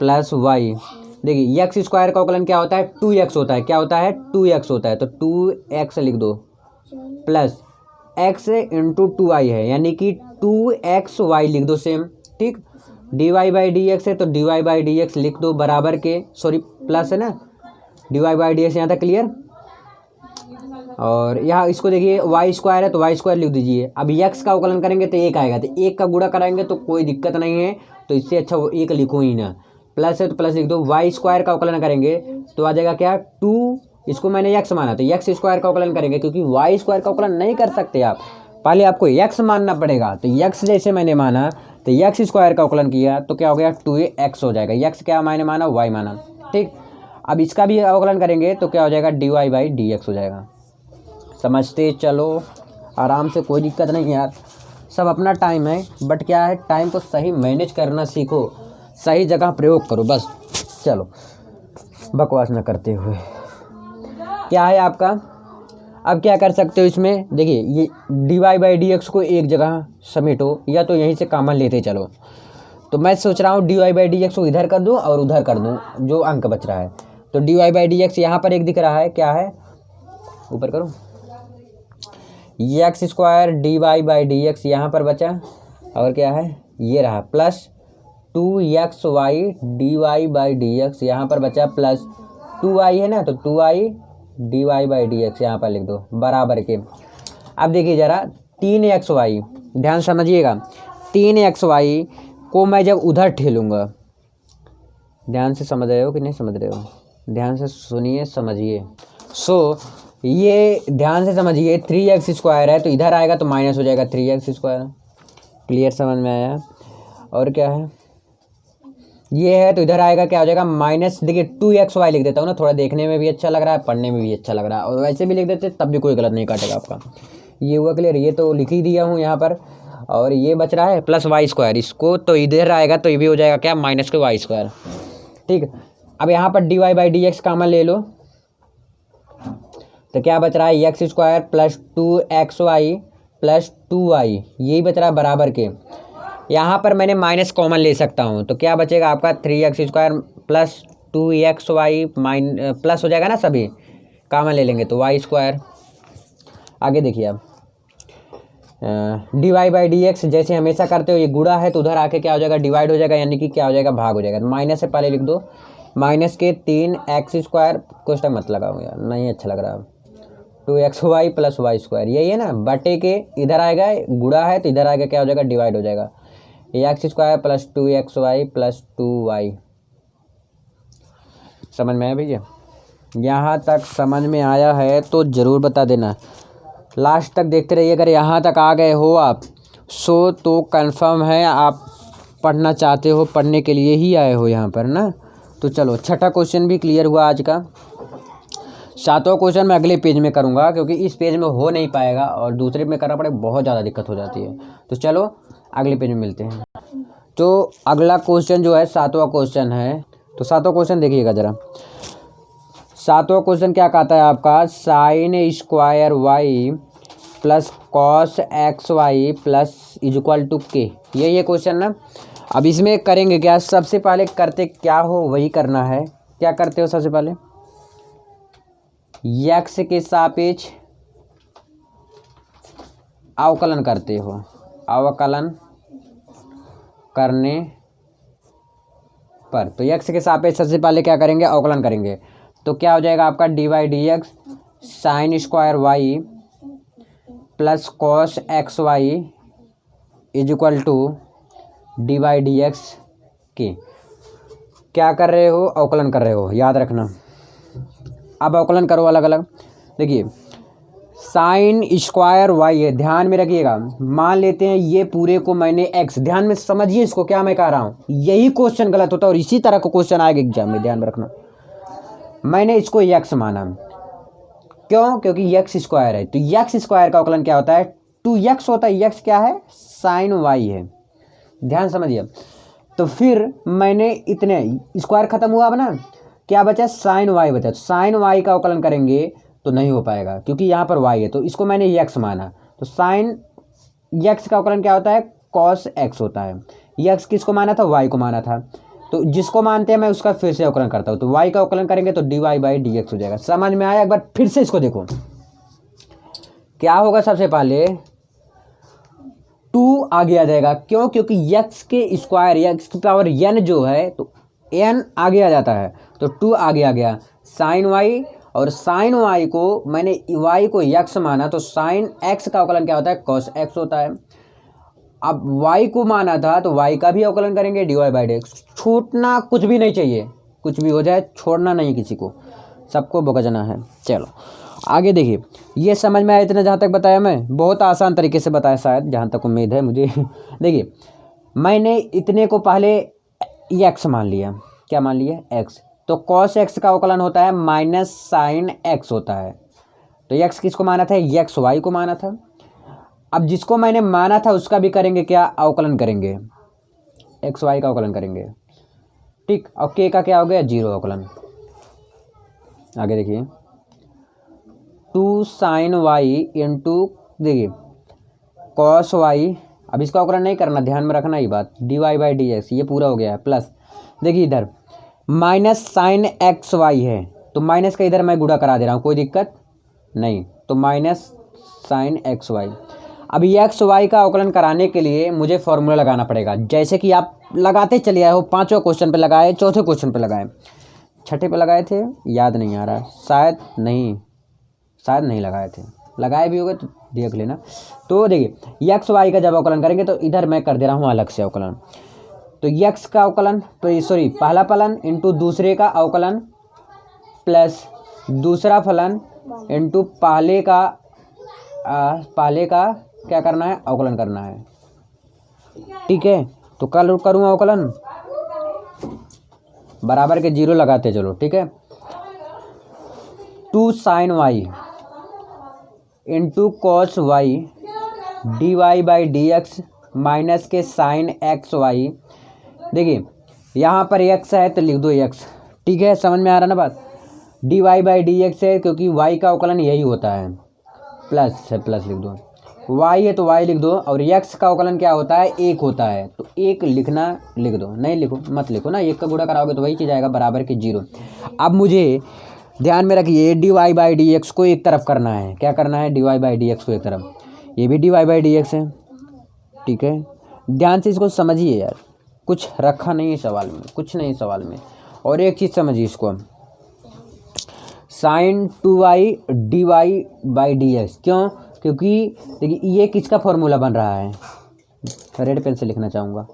प्लस y। देखिए x स्क्वायर का अवकलन क्या होता है, 2x होता है। क्या होता है, 2x होता है, तो 2x लिख दो, प्लस x इंटू 2y है, यानी कि 2xy लिख दो सेम, ठीक। dy/dx है तो dy/dx लिख दो बराबर के, सॉरी प्लस है ना, dy/dx यहाँ तक क्लियर। और यहाँ इसको देखिए y स्क्वायर है तो y स्क्वायर लिख दीजिए। अब x का अवकलन करेंगे तो 1 आएगा, तो 1 का गुणा कराएंगे तो कोई दिक्कत नहीं है, तो इससे अच्छा वो 1 लिखो ही ना। प्लस है तो प्लस लिख दो। y स्क्वायर का अवकलन करेंगे तो आ जाएगा क्या, 2, इसको मैंने x माना तो x स्क्वायर का अवकलन करेंगे, क्योंकि y स्क्वायर का अवकलन नहीं कर सकते आप, पहले आपको x मानना पड़ेगा। तो x जैसे मैंने माना तो x स्क्वायर का अवकलन किया तो क्या हो गया, 2x हो जाएगा। x क्या मैंने माना, y माना, ठीक। अब इसका भी अवकलन करेंगे तो क्या हो जाएगा, dy/dx हो जाएगा। समझते चलो आराम से, कोई दिक्कत नहीं यार, सब अपना टाइम है, बट क्या है, टाइम को सही मैनेज करना सीखो, सही जगह प्रयोग करो बस। चलो बकवास न करते हुए, क्या है आपका, अब क्या कर सकते हो इसमें, देखिए ये dy/dx को एक जगह समेटो, या तो यहीं से कॉमन लेते चलो। तो मैं सोच रहा हूँ dy/dx को इधर कर दूँ और उधर कर दूँ, जो अंक बच रहा है। तो dy/dx यहाँ पर एक दिख रहा है, क्या है, ऊपर करो, x² dy/dx यहाँ पर बचा, और क्या है, ये रहा, प्लस 2xy dy/dx यहाँ पर बचा, प्लस 2y है ना, तो 2y dy/dx यहाँ पर लिख दो बराबर के। अब देखिए ज़रा 3xy, ध्यान समझिएगा, 3xy को मैं जब उधर ठेलूँगा, ध्यान से समझ रहे हो कि नहीं समझ रहे हो, ध्यान से सुनिए समझिए। ये ध्यान से समझिए, 3x² है तो इधर आएगा तो माइनस हो जाएगा 3x², क्लियर, समझ में आया। और क्या है, ये है तो इधर आएगा, क्या हो जाएगा, माइनस, देखिए 2xy लिख देता हूँ ना, थोड़ा देखने में भी अच्छा लग रहा है, पढ़ने में भी अच्छा लग रहा है, और वैसे भी लिख देते तब भी कोई गलत नहीं काटेगा आपका। ये हुआ क्लियर, ये तो लिख ही दिया हूँ यहाँ पर। और ये बच रहा है प्लस y², इसको तो इधर आएगा तो ये भी हो जाएगा क्या, माइनस के y², ठीक। अब यहाँ पर dy/dx कॉमन ले लो, तो क्या बच रहा है, x² plus 2xy plus 2y, यही बच रहा है बराबर के। यहाँ पर मैंने माइनस कॉमन ले सकता हूँ, तो क्या बचेगा आपका, 3x² प्लस 2xy प्लस हो जाएगा ना, सभी कॉमन ले लेंगे तो y²। आगे देखिए अब dy/dx जैसे हमेशा करते हो, ये गुणा है तो उधर आके क्या हो जाएगा, डिवाइड हो जाएगा, यानी कि क्या हो जाएगा, भाग हो जाएगा। माइनस से पहले लिख दो, माइनस के 3x², कुछ टाइम मत लगाओ यार, नहीं अच्छा लग रहा। 2xy प्लस y², यही है ना, बटे के इधर आएगा, गुणा है तो इधर आएगा, क्या हो जाएगा, डिवाइड हो जाएगा, x² plus 2xy plus 2y। समझ में आया भैया, यहाँ तक समझ में आया है तो ज़रूर बता देना, लास्ट तक देखते रहिए। अगर यहाँ तक आ गए हो आप तो कंफर्म है आप पढ़ना चाहते हो, पढ़ने के लिए ही आए हो यहाँ पर ना। तो चलो छठा क्वेश्चन भी क्लियर हुआ आज का। सातवां क्वेश्चन मैं अगले पेज में करूँगा, क्योंकि इस पेज में हो नहीं पाएगा और दूसरे में करना पड़े बहुत ज़्यादा दिक्कत हो जाती है। तो चलो अगले पेज में मिलते हैं। तो अगला क्वेश्चन जो है 7वां क्वेश्चन है। तो 7वां क्वेश्चन देखिएगा ज़रा। 7वां क्वेश्चन क्या कहता है आपका, sine square y plus cos x y plus is equal to k. ये क्वेश्चन ना। अब इसमें करेंगे क्या, सबसे पहले करते क्या हो वही करना है। क्या करते हो सबसे पहले, एक्स के सापेक्ष अवकलन करते हो। अवकलन करने पर तो एक्स के सापेक्ष सबसे पहले क्या करेंगे, अवकलन करेंगे। तो क्या हो जाएगा आपका d y d x sine square y plus cos x y is equal to d y d x k. क्या कर रहे हो, अवकलन कर रहे हो, याद रखना। अब अवकलन करो अलग अलग। देखिए साइन स्क्वायर वाई है, ध्यान में रखिएगा। मान लेते हैं ये पूरे को मैंने एक्स, ध्यान में समझिए इसको क्या मैं कह रहा हूँ। यही क्वेश्चन गलत होता है और इसी तरह का क्वेश्चन आएगा एग्जाम में, ध्यान में रखना। मैंने इसको एक्स माना, क्यों, क्योंकि एक्स स्क्वायर है। तो एक्स स्क्वायर का अवकलन क्या होता है, 2x होता है। एक्स क्या है, साइन वाई है, ध्यान समझिए। तो फिर मैंने इतने स्क्वायर खत्म हुआ अब ना, क्या बचा, साइन वाई बचा। तो साइन वाई का अवकलन करेंगे तो नहीं हो पाएगा क्योंकि यहाँ पर वाई है, तो इसको मैंने एक्स माना। तो साइन एक्स का अवकलन क्या होता है, कॉस एक्स होता है। एक्स किसको माना था, वाई को माना था। तो जिसको मानते हैं मैं उसका फिर से अवकलन करता हूँ। तो वाई का अवकलन करेंगे तो d y by d x हो जाएगा। समझ में आया, एक बार फिर से इसको देखो। क्या होगा, सबसे पहले 2 आगे आ जाएगा, क्यों, क्योंकि एक्स के स्क्वायर एक्स की पावर n जो है तो n आगे आ जाता है। तो 2 आगे आ गया, साइन वाई, और साइन वाई को मैंने वाई को x माना, तो साइन x का अवकलन क्या होता है, कॉस x होता है। अब y को माना था तो y का भी अवकलन करेंगे d y by d x. छूटना कुछ भी नहीं चाहिए, कुछ भी हो जाए छोड़ना नहीं किसी को, सबको बगजना है। चलो आगे देखिए, ये समझ में आया इतना, जहाँ तक बताया मैं बहुत आसान तरीके से बताया शायद, जहाँ तक उम्मीद है मुझे। देखिए मैंने इतने को पहले x मान लिया, क्या मान लिया, x। तो कॉस एक्स का अवकलन होता है माइनस साइन एक्स होता है। तो एक्स किसको माना था, एक्स वाई को माना था। अब जिसको मैंने माना था उसका भी करेंगे क्या, अवकलन करेंगे, एक्स वाई का अवकलन करेंगे, ठीक। और के का क्या हो गया, 0 अवकलन। आगे देखिए 2 साइन वाई इंटू, देखिए कॉस वाई। अब इसका अवकलन नहीं करना, ध्यान में रखना ये बात, d y by d x, ये पूरा हो गया है। प्लस देखिए इधर माइनस साइन एक्स वाई है, तो माइनस का इधर मैं गुणा करा दे रहा हूँ, कोई दिक्कत नहीं। तो माइनस साइन एक्स वाई। अब एक्स वाई का अवकलन कराने के लिए मुझे फॉर्मूला लगाना पड़ेगा, जैसे कि आप लगाते चले आए हो। 5वें क्वेश्चन पे लगाए, 4थे क्वेश्चन पे लगाए, 6ठे पे लगाए थे, याद नहीं आ रहा, शायद नहीं लगाए थे, लगाए भी होंगे तो देख लेना। तो देखिए एक्स वाई का जब अवकलन करेंगे तो इधर मैं कर दे रहा हूँ अलग से अवकलन। तो एक्स का अवकलन, तो सॉरी पहला फलन इंटू दूसरे का अवकलन प्लस दूसरा फलन इंटू पहले का क्या करना है, अवकलन करना है, ठीक है। तो कल करूँ अवकलन, बराबर के 0 लगाते चलो, ठीक है। 2 sine y into cos y d y by d x minus k sine x y. देखिए यहाँ पर x है तो लिख दो x, ठीक है, समझ में आ रहा ना बात। D y by d x है क्योंकि y का अवकलन यही होता है, प्लस है, प्लस लिख दो। y है तो y लिख दो, और x का अवकलन क्या होता है, 1 होता है, तो 1 लिखना, लिख दो, नहीं लिखो मत लिखो ना, 1 का गुणा कराओगे तो वही चीज़ आएगा, बराबर के 0। अब मुझे ध्यान में रखिए, d y by d x को एक तरफ करना है, क्या करना है, d y by d x को एक तरफ, ये भी d y by d x है, ठीक है। ध्यान से इसको समझिए यार, कुछ रखा नहीं है सवाल में, कुछ नहीं सवाल में। और एक चीज़ समझिए इसको, sine 2y d y by d x, क्यों, क्योंकि देखिए ये किसका फॉर्मूला बन रहा है, रेड पेन से लिखना चाहूँगा,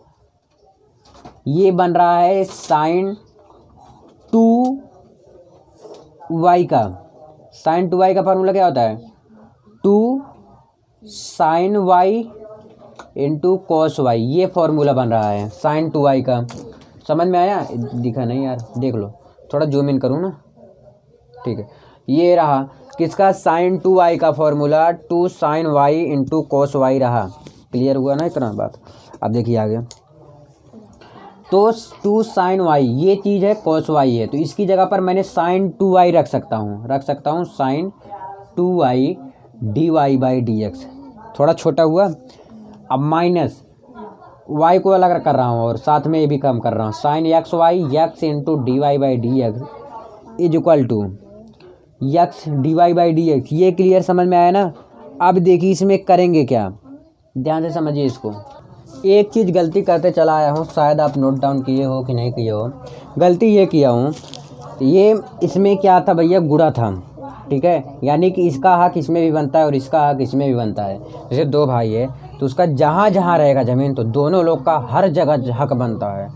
ये बन रहा है साइन 2y का। साइन 2y का फॉर्मूला क्या होता है, 2 sine y into cos y, ये फॉर्मूला बन रहा है साइन 2y का। समझ में आया, दिखा नहीं यार, देख लो, थोड़ा जूम इन करूँ ना, ठीक है। ये रहा किसका, साइन 2y का formula, 2 sine y into cos y रहा। क्लियर हुआ ना इतना बात। अब देखिए आगे, तो 2 साइन वाई ये चीज़ है, कॉस वाई है, तो इसकी जगह पर मैंने साइन 2y रख सकता हूँ साइन 2y dy/dx। थोड़ा छोटा हुआ। अब माइनस y को अलग कर रहा हूँ और साथ में ये भी कम कर रहा हूँ, sine x y x into dy/dx is equal to x dy/dx। ये क्लियर समझ में आया ना। अब देखिए इसमें करेंगे क्या, ध्यान से समझिए इसको। एक चीज़ गलती करते चला आया हूँ, शायद आप नोट डाउन किए हो कि नहीं किए हो। गलती ये किया हूँ, ये इसमें क्या था भैया, गुणा था, ठीक है, यानी कि इसका हक इसमें भी बनता है और इसका हक इसमें भी बनता है। जैसे 2 भाई है तो उसका जहाँ जहाँ रहेगा ज़मीन तो दोनों लोग का हर जगह हक बनता है।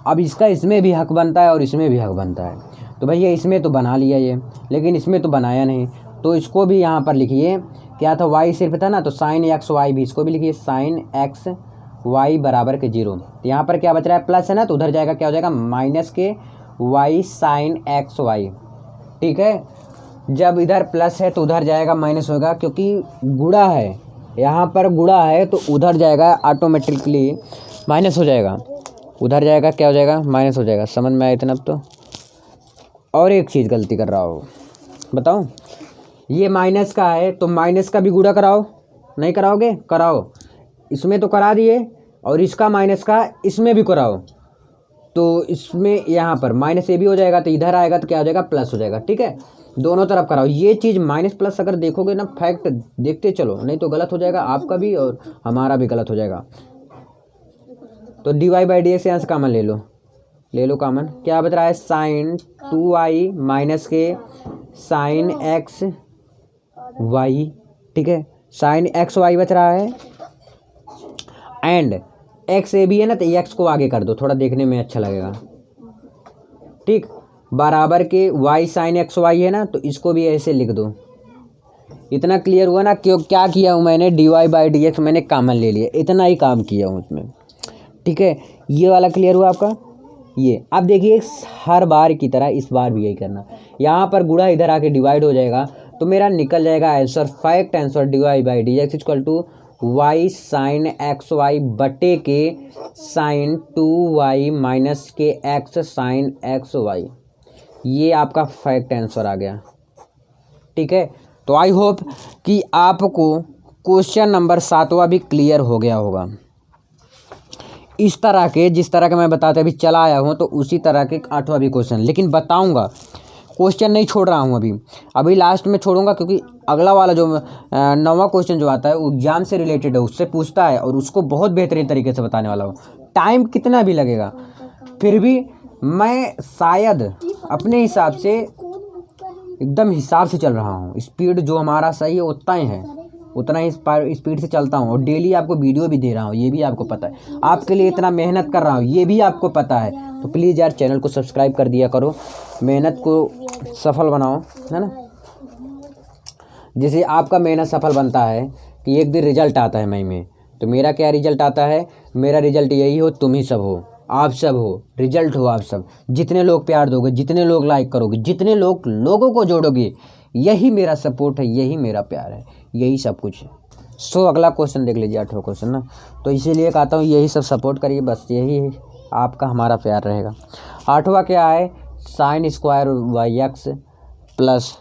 अब इसका इसमें भी हक बनता है और इसमें भी हक बनता है। तो भैया इसमें तो बना लिया ये, लेकिन इसमें तो बनाया नहीं, तो इसको भी यहाँ पर लिखिए। क्या था, y सिर्फ था ना, तो साइन एक्स वाई भी इसको भी लिखिए, साइन एक्स वाई बराबर के 0। तो यहाँ पर क्या बच रहा है, प्लस है ना, तो उधर जाएगा क्या हो जाएगा, माइनस के वाई साइन एक्स वाई। ठीक है, जब इधर प्लस है तो उधर जाएगा माइनस होगा, क्योंकि गुणा है, यहाँ पर गुणा है तो उधर जाएगा ऑटोमेटिकली माइनस हो जाएगा, उधर जाएगा क्या हो जाएगा, माइनस हो जाएगा। समझ में आया इतना। अब तो और एक चीज़ गलती कर रहा हो, बताऊँ, ये माइनस का है तो माइनस का भी गुणा कराओ, नहीं कराओगे, कराओ, इसमें तो करा दिए, और इसका माइनस का इसमें भी कराओ, तो इसमें यहाँ पर माइनस ये भी हो जाएगा, तो इधर आएगा तो क्या हो जाएगा, प्लस हो जाएगा। ठीक है, दोनों तरफ कराओ। ये चीज़ माइनस प्लस अगर देखोगे ना, फैक्ट देखते चलो, नहीं तो गलत हो जाएगा आपका भी और हमारा भी गलत हो जाएगा। तो dy/dx यहाँ से कॉमन ले लो कॉमन, क्या बच रहा है, sign 2i minus k sine x Y. ठीक है, साइन एक्स वाई बच रहा है, एंड एक्स ए भी है ना, तो एक्स को आगे कर दो, थोड़ा देखने में अच्छा लगेगा। ठीक, बराबर के वाई साइन एक्स वाई है ना, तो इसको भी ऐसे लिख दो। इतना क्लियर हुआ ना, क्यों क्या किया हूँ मैंने, dy/dx मैंने कॉमन ले लिया, इतना ही काम किया हूँ उसमें। ठीक है, ये वाला क्लियर हुआ आपका। ये अब देखिए हर बार की तरह इस बार भी यही करना, यहाँ पर गुणा इधर आके डिवाइड हो जाएगा, तो मेरा निकल जाएगा answer, fact answer dy/dx equal to y sine x y बटे k sine 2y minus k x sine x y. ये आपका फैक्ट आंसर आ गया। ठीक है, तो आई होप कि आपको क्वेश्चन नंबर 7वां भी क्लियर हो गया होगा। इस तरह के, जिस तरह के मैं बताते अभी चला आया हूँ, तो उसी तरह के 8वां भी क्वेश्चन, लेकिन बताऊँगा, क्वेश्चन नहीं छोड़ रहा हूँ, अभी लास्ट में छोड़ूंगा, क्योंकि अगला वाला जो 9वां क्वेश्चन जो आता है वो एग्जाम से रिलेटेड है, उससे पूछता है और उसको बहुत बेहतरीन तरीके से बताने वाला हूँ। टाइम कितना भी लगेगा, फिर भी मैं शायद अपने हिसाब से एकदम हिसाब से चल रहा हूँ। स्पीड जो हमारा सही है उतना ही स्पीड से चलता हूँ, और डेली आपको वीडियो भी दे रहा हूँ, ये भी आपको पता है। आपके लिए इतना मेहनत कर रहा हूँ, ये भी आपको पता है। तो प्लीज़ यार चैनल को सब्सक्राइब कर दिया करो, मेहनत को सफल बनाओ, है ना। जैसे आपका मेहनत सफल बनता है कि एक दिन रिजल्ट आता है मई में, तो मेरा क्या रिजल्ट आता है, मेरा रिजल्ट यही हो, तुम ही सब हो, आप सब हो, रिजल्ट हो आप सब। जितने लोग प्यार दोगे, जितने लोग लाइक करोगे, जितने लोगों को जोड़ोगे, यही मेरा सपोर्ट है, यही मेरा प्यार है, यही सब कुछ है। सो अगला क्वेश्चन देख लीजिए, 8वां क्वेश्चन ना, तो इसीलिए कहता हूँ यही सब सपोर्ट करिए, बस यही आपका हमारा प्यार रहेगा। 8वां क्या है, sine square y x plus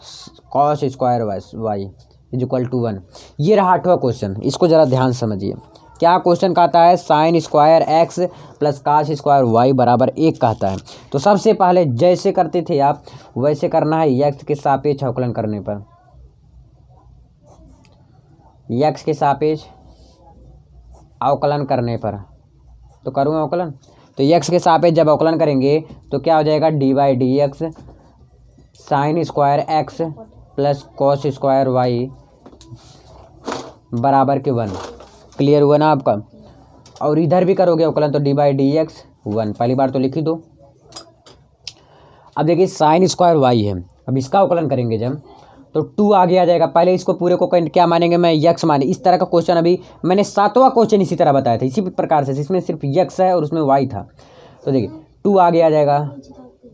cos square y is equal to 1। ये रहा 8वां क्वेश्चन, इसको ज़रा ध्यान समझिए। क्या क्वेश्चन कहता है, sine square x plus cos square y बराबर 1 कहता है। तो सबसे पहले जैसे करते थे आप वैसे करना है, एक्स के सापेक्ष अवकलन करने पर, एक्स के सापेक्ष अवकलन करने पर, तो करूँ अवकलन, तो एक्स के सापेक्ष जब अवकलन करेंगे तो क्या हो जाएगा, dy/dx sine square x plus cos square y बराबर के 1। क्लियर हुआ ना आपका। और इधर भी करोगे अवकलन तो dy/dx 1, पहली बार तो लिख ही दो। अब देखिए साइन स्क्वायर वाई है, अब इसका अवकलन करेंगे जब, तो 2 आगे आ जाएगा। पहले इसको पूरे को क्या मानेंगे, मैं यक्स माने। इस तरह का क्वेश्चन अभी मैंने 7वां क्वेश्चन इसी तरह बताया था, इसी प्रकार से, जिसमें सिर्फ यक्स है और उसमें वाई था। तो देखिए 2 आगे आ जाएगा,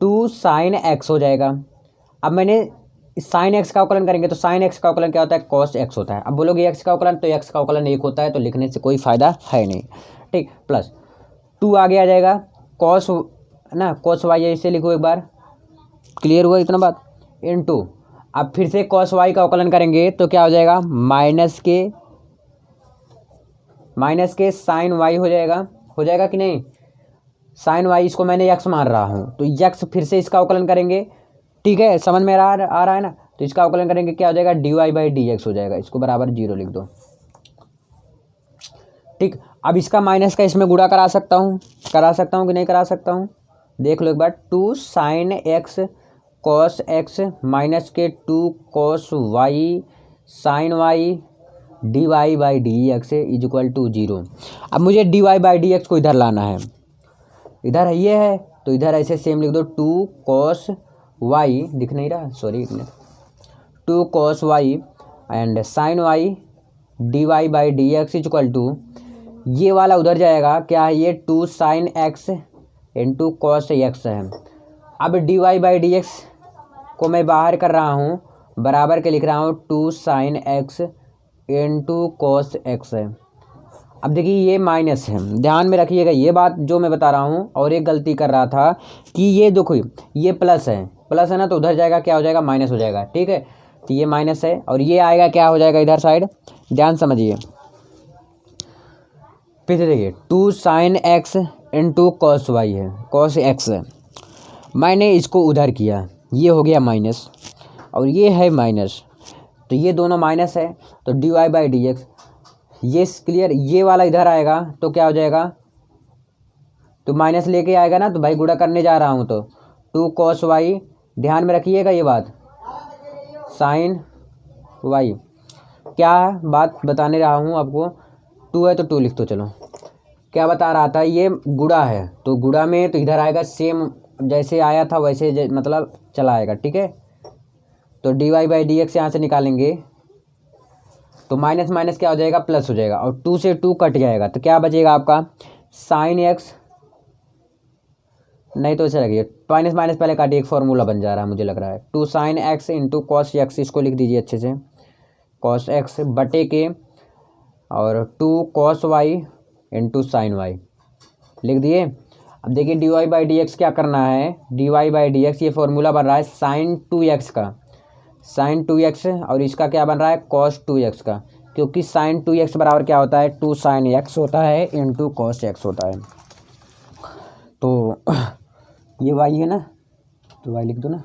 2 साइन एक्स हो जाएगा। अब मैंने साइन एक्स का अवकलन करेंगे तो साइन एक्स का अवकलन क्या होता है, कॉस एक्स होता है। अब बोलोगे एक्स का अवकलन, तो एक्स का अवकलन 1 होता है, तो लिखने से कोई फ़ायदा है नहीं। ठीक, प्लस 2 आगे आ जाएगा, कॉस ना कॉस वाई है, इसे लिखो एक बार, क्लियर हुआ इतना बात, इनटू अब फिर से कॉस वाई का अवकलन करेंगे तो क्या हो जाएगा, माइनस के साइन वाई हो जाएगा कि नहीं, साइन वाई इसको मैंने यक्स मान रहा हूँ, तो यक्स फिर से इसका अवकलन करेंगे, ठीक है, समझ में आ रहा है ना, तो इसका अवकलन करेंगे क्या हो जाएगा, d y by d x हो जाएगा, इसको बराबर 0 लिख दो, ठीक। अब इसका माइनस का इसमें गुणा करा सकता हूँ कि नहीं करा सकता हूँ, देख लो एक बार, 2 sine x cos x minus के 2 cos y sine y d y by d x is equal to 0। अब मुझे d y by d x को इधर लाना है, इधर है ये है, तो इधर ऐसे सेम लिख दो, 2 कॉस वाई, दिख नहीं रहा sorry, 2 cos y and sine y d y by d x is equal to, ये वाला उधर जाएगा, क्या है ये, 2 sine x into cos x है। अब d y by d x को मैं बाहर कर रहा हूँ, बराबर के लिख रहा हूँ 2 sine x into cos x है। अब देखिए ये माइनस है, ध्यान में रखिएगा ये बात जो मैं बता रहा हूँ, और एक गलती कर रहा था कि ये देखो ये प्लस है ना, तो उधर जाएगा क्या हो जाएगा, माइनस हो जाएगा, ठीक है, तो ये माइनस है और ये आएगा क्या हो जाएगा इधर साइड, ध्यान समझिए, फिर से देखिए 2 sine x into cos y है, कॉस एक्स है, मैंने इसको उधर किया, ये हो गया माइनस और ये है माइनस, तो ये दोनों माइनस है, तो d y by d x, ये क्लियर, ये वाला इधर आएगा तो क्या हो जाएगा, तो माइनस लेके आएगा ना, तो भाई गुणा करने जा रहा हूँ, तो 2 कॉस वाई, ध्यान में रखिएगा ये बात, साइन वाई, क्या बात बताने रहा हूँ आपको, 2 है तो 2 लिख दो, चलो क्या बता रहा था, ये गुणा है, तो गुणा में तो इधर आएगा सेम जैसे आया था वैसे मतलब चला आएगा, ठीक है, तो d y by d x यहाँ से निकालेंगे तो माइनस माइनस क्या हो जाएगा, प्लस हो जाएगा, और 2 से 2 कट जाएगा, तो क्या बचेगा आपका, साइन एक्स, नहीं तो ऐसे लगिए माइनस माइनस पहले काटिए, एक फॉर्मूला बन जा रहा है मुझे लग रहा है, 2 sine x into cos x, इसको लिख दीजिए अच्छे से, कॉस एक्स बटे के और 2 cos y into sine y लिख दिए। अब देखिए d y by d x क्या करना है, d y by d x ये फॉर्मूला बन रहा है साइन 2x का, साइन 2x, और इसका क्या बन रहा है, कॉस 2x का, क्योंकि साइन 2x बराबर क्या होता है, 2 साइन एक्स होता है इंटू कॉस एक्स होता है, तो ये वाई है ना, तो वाई लिख दो ना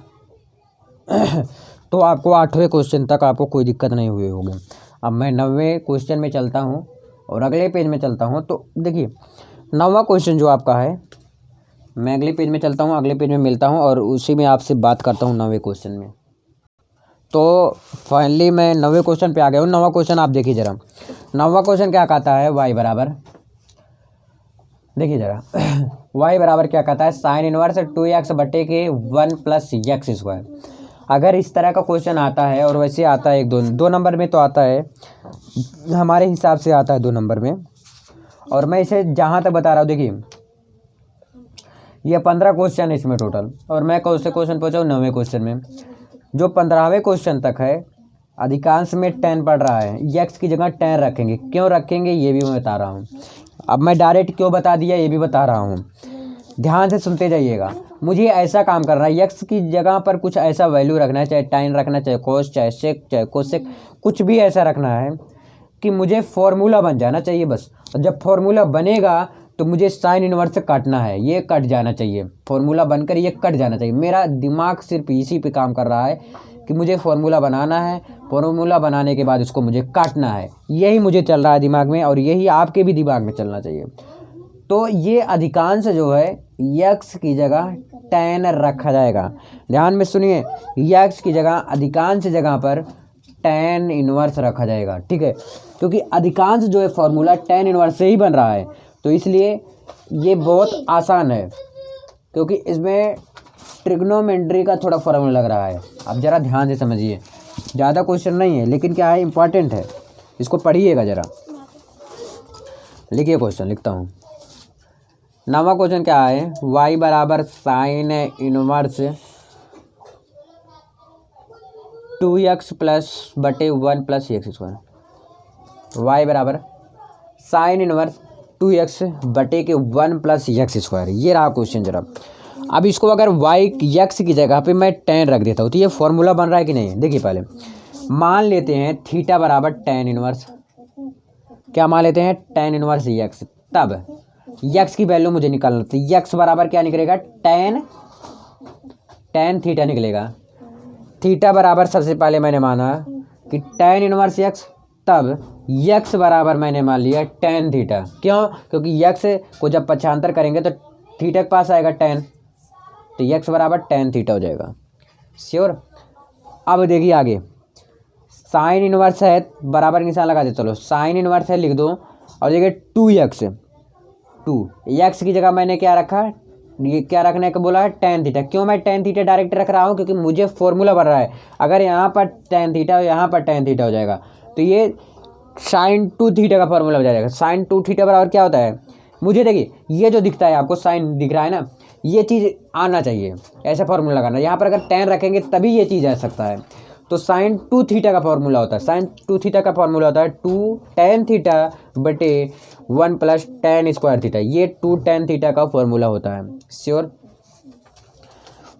तो आपको 8वें क्वेश्चन तक आपको कोई दिक्कत नहीं हुई होगी। अब मैं 9वें क्वेश्चन में चलता हूँ और अगले पेज में चलता हूँ, तो देखिए 9वां क्वेश्चन जो आपका है, मैं अगले पेज में चलता हूँ, अगले पेज में मिलता हूँ और उसी में आपसे बात करता हूँ 9वें क्वेश्चन में। तो फाइनली मैं 9वें क्वेश्चन पे आ गया हूँ। 9वां क्वेश्चन आप देखिए ज़रा, 9वां क्वेश्चन क्या कहता है, y बराबर, देखिए ज़रा y बराबर क्या कहता है, साइन इनवर्स 2x बटे के 1 प्लस एक्स स्क्वायर। अगर इस तरह का क्वेश्चन आता है, और वैसे आता है 2 नंबर में तो आता है, हमारे हिसाब से आता है 2 नंबर में, और मैं इसे जहाँ तक बता रहा हूँ, देखिए ये 15 क्वेश्चन है इसमें टोटल, और मैं कौन से क्वेश्चन पहुँचा हूँ 9वें क्वेश्चन में। जो 15वें क्वेश्चन तक है अधिकांश में 10 पढ़ रहा है, यक्स की जगह 10 रखेंगे, क्यों रखेंगे ये भी मैं बता रहा हूँ। अब मैं डायरेक्ट क्यों बता दिया ये भी बता रहा हूँ, ध्यान से सुनते जाइएगा। मुझे ऐसा काम करना है, यक्स की जगह पर कुछ ऐसा वैल्यू रखना है, चाहे टाइन रखना, चाहे कोस, चाहे सेक, चाहे कोसेक, कुछ भी ऐसा रखना है कि मुझे फॉर्मूला बन जाना चाहिए बस। और जब फॉर्मूला बनेगा तो मुझे साइन इनवर्स से काटना है, ये कट जाना चाहिए, फॉर्मूला बनकर ये कट जाना चाहिए। मेरा दिमाग सिर्फ इसी पे काम कर रहा है कि मुझे फॉर्मूला बनाना है, फॉर्मूला बनाने के बाद उसको मुझे काटना है, यही मुझे चल रहा है दिमाग में, और यही आपके भी दिमाग में चलना चाहिए। तो ये अधिकांश जो है यक्स की जगह 10 रखा जाएगा, ध्यान में सुनिए, यक्स की जगह अधिकांश जगह पर 10 इनवर्स रखा जाएगा, ठीक है, क्योंकि अधिकांश जो है फॉर्मूला 10 इनवर्स से ही बन रहा है, तो इसलिए ये बहुत आसान है, क्योंकि इसमें ट्रिग्नोमेट्री का थोड़ा फॉर्मूला लग रहा है। अब ज़रा ध्यान से समझिए, ज़्यादा क्वेश्चन नहीं है लेकिन क्या है, इम्पॉर्टेंट है, इसको पढ़िएगा ज़रा। लिखिए क्वेश्चन लिखता हूँ। 9वां क्वेश्चन क्या है, y बराबर साइन इनवर्स 2x प्लस बटे 1 प्लस एक्स स्क्वायर। y बराबर साइन इनवर्स 2x बटे के 1 प्लस एक्स स्क्वायर। ये रहा क्वेश्चन जरा। अब इसको अगर y x की जगह पे मैं tan रख देता हूँ तो ये फॉर्मूला बन रहा है कि नहीं। देखिए पहले मान लेते हैं थीटा बराबर tan इनवर्स, क्या मान लेते हैं tan इनवर्स x। तब x की वैल्यू मुझे निकालना थी, x बराबर क्या निकलेगा tan थीटा निकलेगा। थीटा बराबर सबसे पहले मैंने माना कि tan इनवर्स x, तब x बराबर मैंने मान लिया tan थीटा। क्यों? क्योंकि x को जब पक्षांतर करेंगे तो थीटा के पास आएगा tan, तो x बराबर tan थीटा हो जाएगा। श्योर। अब देखिए आगे साइन इनवर्स है, बराबर निशान लगा दे, चलो साइन इनवर्स है लिख दो। और देखिए 2x की जगह मैंने क्या रखा, ये क्या रखने का बोला है tan थीटा। क्यों मैं tan थीटा डायरेक्ट रख रहा हूँ? क्योंकि मुझे फॉर्मूला बन रहा है। अगर यहाँ पर tan थीटा यहाँ पर tan थीटा हो जाएगा तो ये sin 2 थीटा का फॉर्मूला हो जाएगा। sin 2 थीटा बराबर क्या होता है, मुझे देखिए ये जो दिखता है आपको साइन दिख रहा है ना, ये चीज़ आना चाहिए, ऐसा फॉर्मूला लगाना। यहाँ पर अगर tan रखेंगे तभी ये चीज़ आ सकता है। तो sin 2 थीटा का फॉर्मूला होता है, sin 2 थीटा का फॉर्मूला होता है 2 tan थीटा बटे 1 प्लस tan स्क्वायर थीटा। ये 2 tan थीटा का फॉर्मूला होता है। श्योर।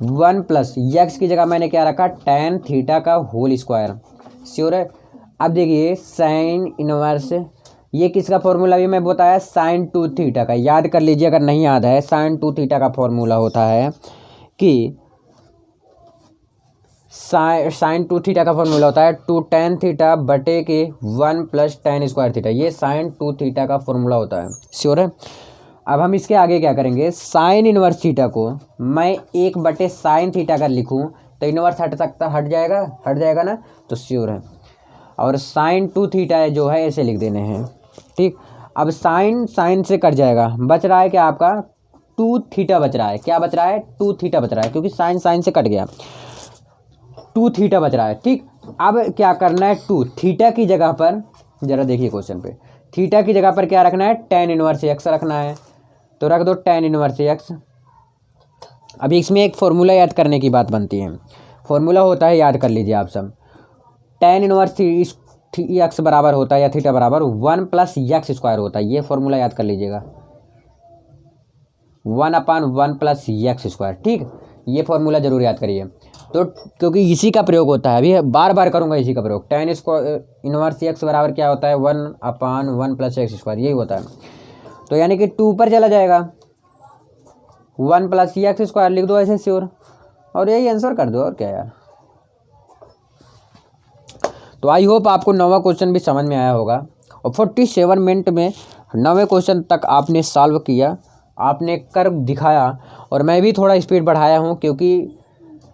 1 प्लस x की जगह मैंने क्या रखा tan थीटा का होल स्क्वायर। श्योर है। अब देखिए साइन इनवर्स, ये किसका फॉर्मूला भी मैं बताया sin 2 थीटा का, याद कर लीजिए अगर नहीं याद है। sin 2 थीटा का फॉर्मूला होता है कि sin 2 थीटा का फॉर्मूला होता है 2 tan थीटा बटे के 1 प्लस tan स्क्वायर थीटा। ये sin 2 थीटा का फॉर्मूला होता है। श्योर है। अब हम इसके आगे क्या करेंगे, साइन इनवर्स थीटा को मैं 1 बटे साइन थीटा अगर लिखूं तो इनवर्स हट जाएगा ना, तो श्योर है। और sin 2 थीटा जो है ऐसे लिख देने हैं। ठीक। अब साइन से कट जाएगा, बच रहा है क्या आपका 2 थीटा बच रहा है। क्या बच रहा है 2 थीटा बच रहा है, क्योंकि साइन से कट गया, 2 थीटा बच रहा है। ठीक। अब क्या करना है, 2 थीटा की जगह पर जरा देखिए क्वेश्चन पे, थीटा की जगह पर क्या रखना है tan इनवर्स x रखना है, तो रख दो tan इनवर्स x। अभी इसमें एक फॉर्मूला याद करने की बात बनती है, फॉर्मूला होता है, याद कर लीजिए आप सब। tan इनवर्स x बराबर होता है या थीटा बराबर 1 प्लस एक्स स्क्वायर होता है। ये फॉर्मूला याद कर लीजिएगा, 1/1 प्लस एक्स स्क्वायर। ठीक, ये फॉर्मूला जरूर याद करिए। तो क्योंकि इसी का प्रयोग होता है, अभी बार बार करूंगा इसी का प्रयोग। tan इनवर्स x बराबर क्या होता है 1/1 प्लस एक्स स्क्वायर, यही होता है। तो यानी कि 2 पर चला जाएगा, 1 प्लस एक्स स्क्वायर लिख दो ऐसे श्योर, और यही आंसर कर दो, और क्या यार। तो आई होप आपको 9वां क्वेश्चन भी समझ में आया होगा, और 47 मिनट में 9वें क्वेश्चन तक आपने सॉल्व किया, आपने कर दिखाया। और मैं भी थोड़ा स्पीड बढ़ाया हूँ, क्योंकि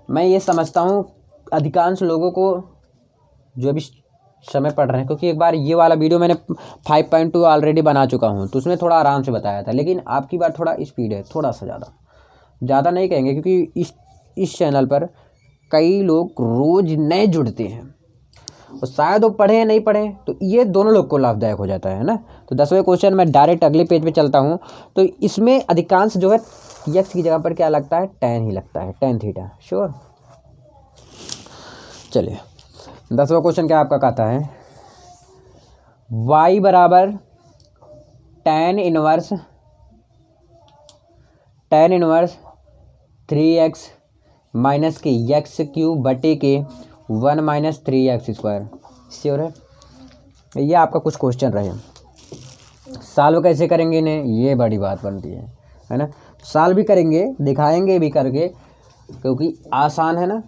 मैं ये समझता हूँ अधिकांश लोगों को जो भी समय पढ़ रहे हैं, क्योंकि एक बार ये वाला वीडियो मैंने 5.2 ऑलरेडी बना चुका हूँ, तो उसमें थोड़ा आराम से बताया था। लेकिन आपकी बार थोड़ा स्पीड है, थोड़ा सा ज़्यादा नहीं कहेंगे, क्योंकि इस चैनल पर कई लोग रोज़ नए जुड़ते हैं, और शायद वो पढ़े या नहीं पढ़े, तो ये दोनों लोग को लाभदायक हो जाता है ना। तो 10वें क्वेश्चन में डायरेक्ट अगले पेज पे चलता हूँ। तो इसमें अधिकांश जो है x की जगह पर क्या लगता है, tan ही लगता है, tan थीटा। श्योर। चलिए 10वां क्वेश्चन क्या आपका कहता है, y बराबर tan inverse 3x minus k x cube बटे के 1 माइनस 3x स्क्वायर। श्योर है। ये आपका कुछ क्वेश्चन रहे, सॉल्व कैसे करेंगे इन्हें, ये बड़ी बात बनती है ना। सॉल्व भी करेंगे, दिखाएंगे भी करके, क्योंकि आसान है ना,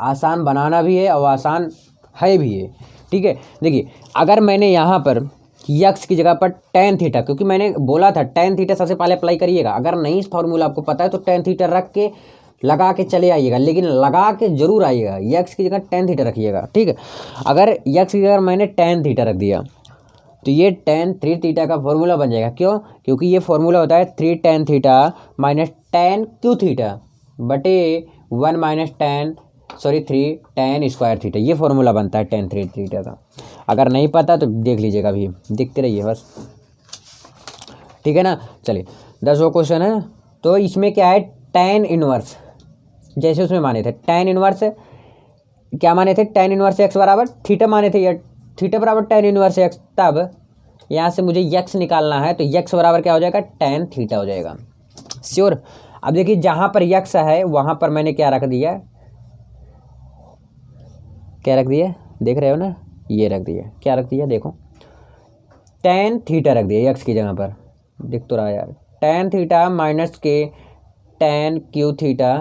आसान बनाना भी है और आसान है भी है। ठीक है। देखिए अगर मैंने यहाँ पर x की जगह पर tan थीटा, क्योंकि मैंने बोला था tan थीटा सबसे पहले अप्लाई करिएगा। अगर नहीं इस फॉर्मूला आपको पता है तो tan थीटा रख के लगा के चले आइएगा, लेकिन लगा के जरूर आइएगा। x की जगह tan थीटा रखिएगा। ठीक है। अगर x की जगह मैंने tan थीटा रख दिया तो ये tan 3 थीटा का फॉर्मूला बन जाएगा। क्यों? क्योंकि ये फॉर्मूला होता है 3 tan theta minus tan Q theta बटे 1 माइनस 3 tan स्क्वायर थीटा। ये फॉर्मूला बनता है tan 3 थीटा का। अगर नहीं पता तो देख लीजिएगा, अभी देखते रहिए बस। ठीक है ना। चलिए 10वां क्वेश्चन है। तो इसमें क्या है, tan इनवर्स, जैसे उसमें माने थे tan इनवर्स, क्या माने थे, tan इनवर्स x बराबर थीटा माने थे, या थीटा बराबर tan इनवर्स x। तब यहाँ से मुझे यक्स निकालना है, तो यक्स बराबर क्या हो जाएगा, tan थीटा हो जाएगा। श्योर। अब देखिए जहाँ पर यक्स है वहाँ पर मैंने क्या रख दिया, क्या रख दिया, देख रहे हो ना, ये रख दिया, क्या रख दिया, देखो tan थीटा रख दिया यक्स की जगह पर, दिख तो रहा है यार, tan थीटा माइनस के tan क्यू थीटा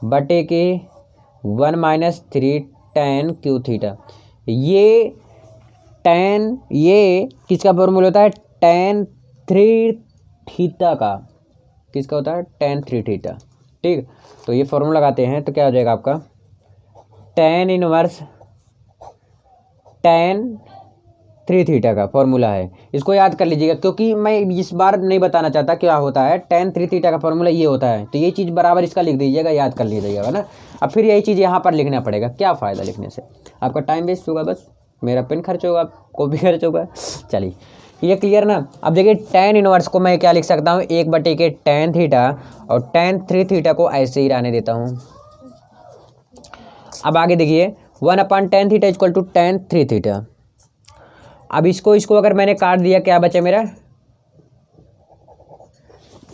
बटे के 1 - 3 tan क्यू थीटा। ये किसका फॉर्मूला होता है, tan 3 थीटा का, किसका होता है, tan 3 थीटा। ठीक, तो ये फॉर्मूला लगाते हैं तो क्या हो जाएगा आपका, tan इनवर्स tan 3 थीटा का फॉर्मूला है। इसको याद कर लीजिएगा, क्योंकि मैं इस बार नहीं बताना चाहता क्या होता है, tan 3 थीटा का फॉर्मूला ये होता है, तो ये चीज़ बराबर इसका लिख दीजिएगा, याद कर लीजिएगा ना। अब फिर यही चीज़ यहाँ पर लिखना पड़ेगा, क्या फ़ायदा लिखने से, आपका टाइम वेस्ट होगा, बस मेरा पेन खर्च होगा, कॉपी खर्च होगा। चलिए ये क्लियर ना। अब देखिए tan इनवर्स को मैं क्या लिख सकता हूँ, 1 के tan थीटा, और tan 3 थीटा को ऐसे ही रहने देता हूँ। अब आगे देखिए 1/tan theta equal to tan 3 theta. अब इसको अगर मैंने काट दिया, क्या बचा मेरा,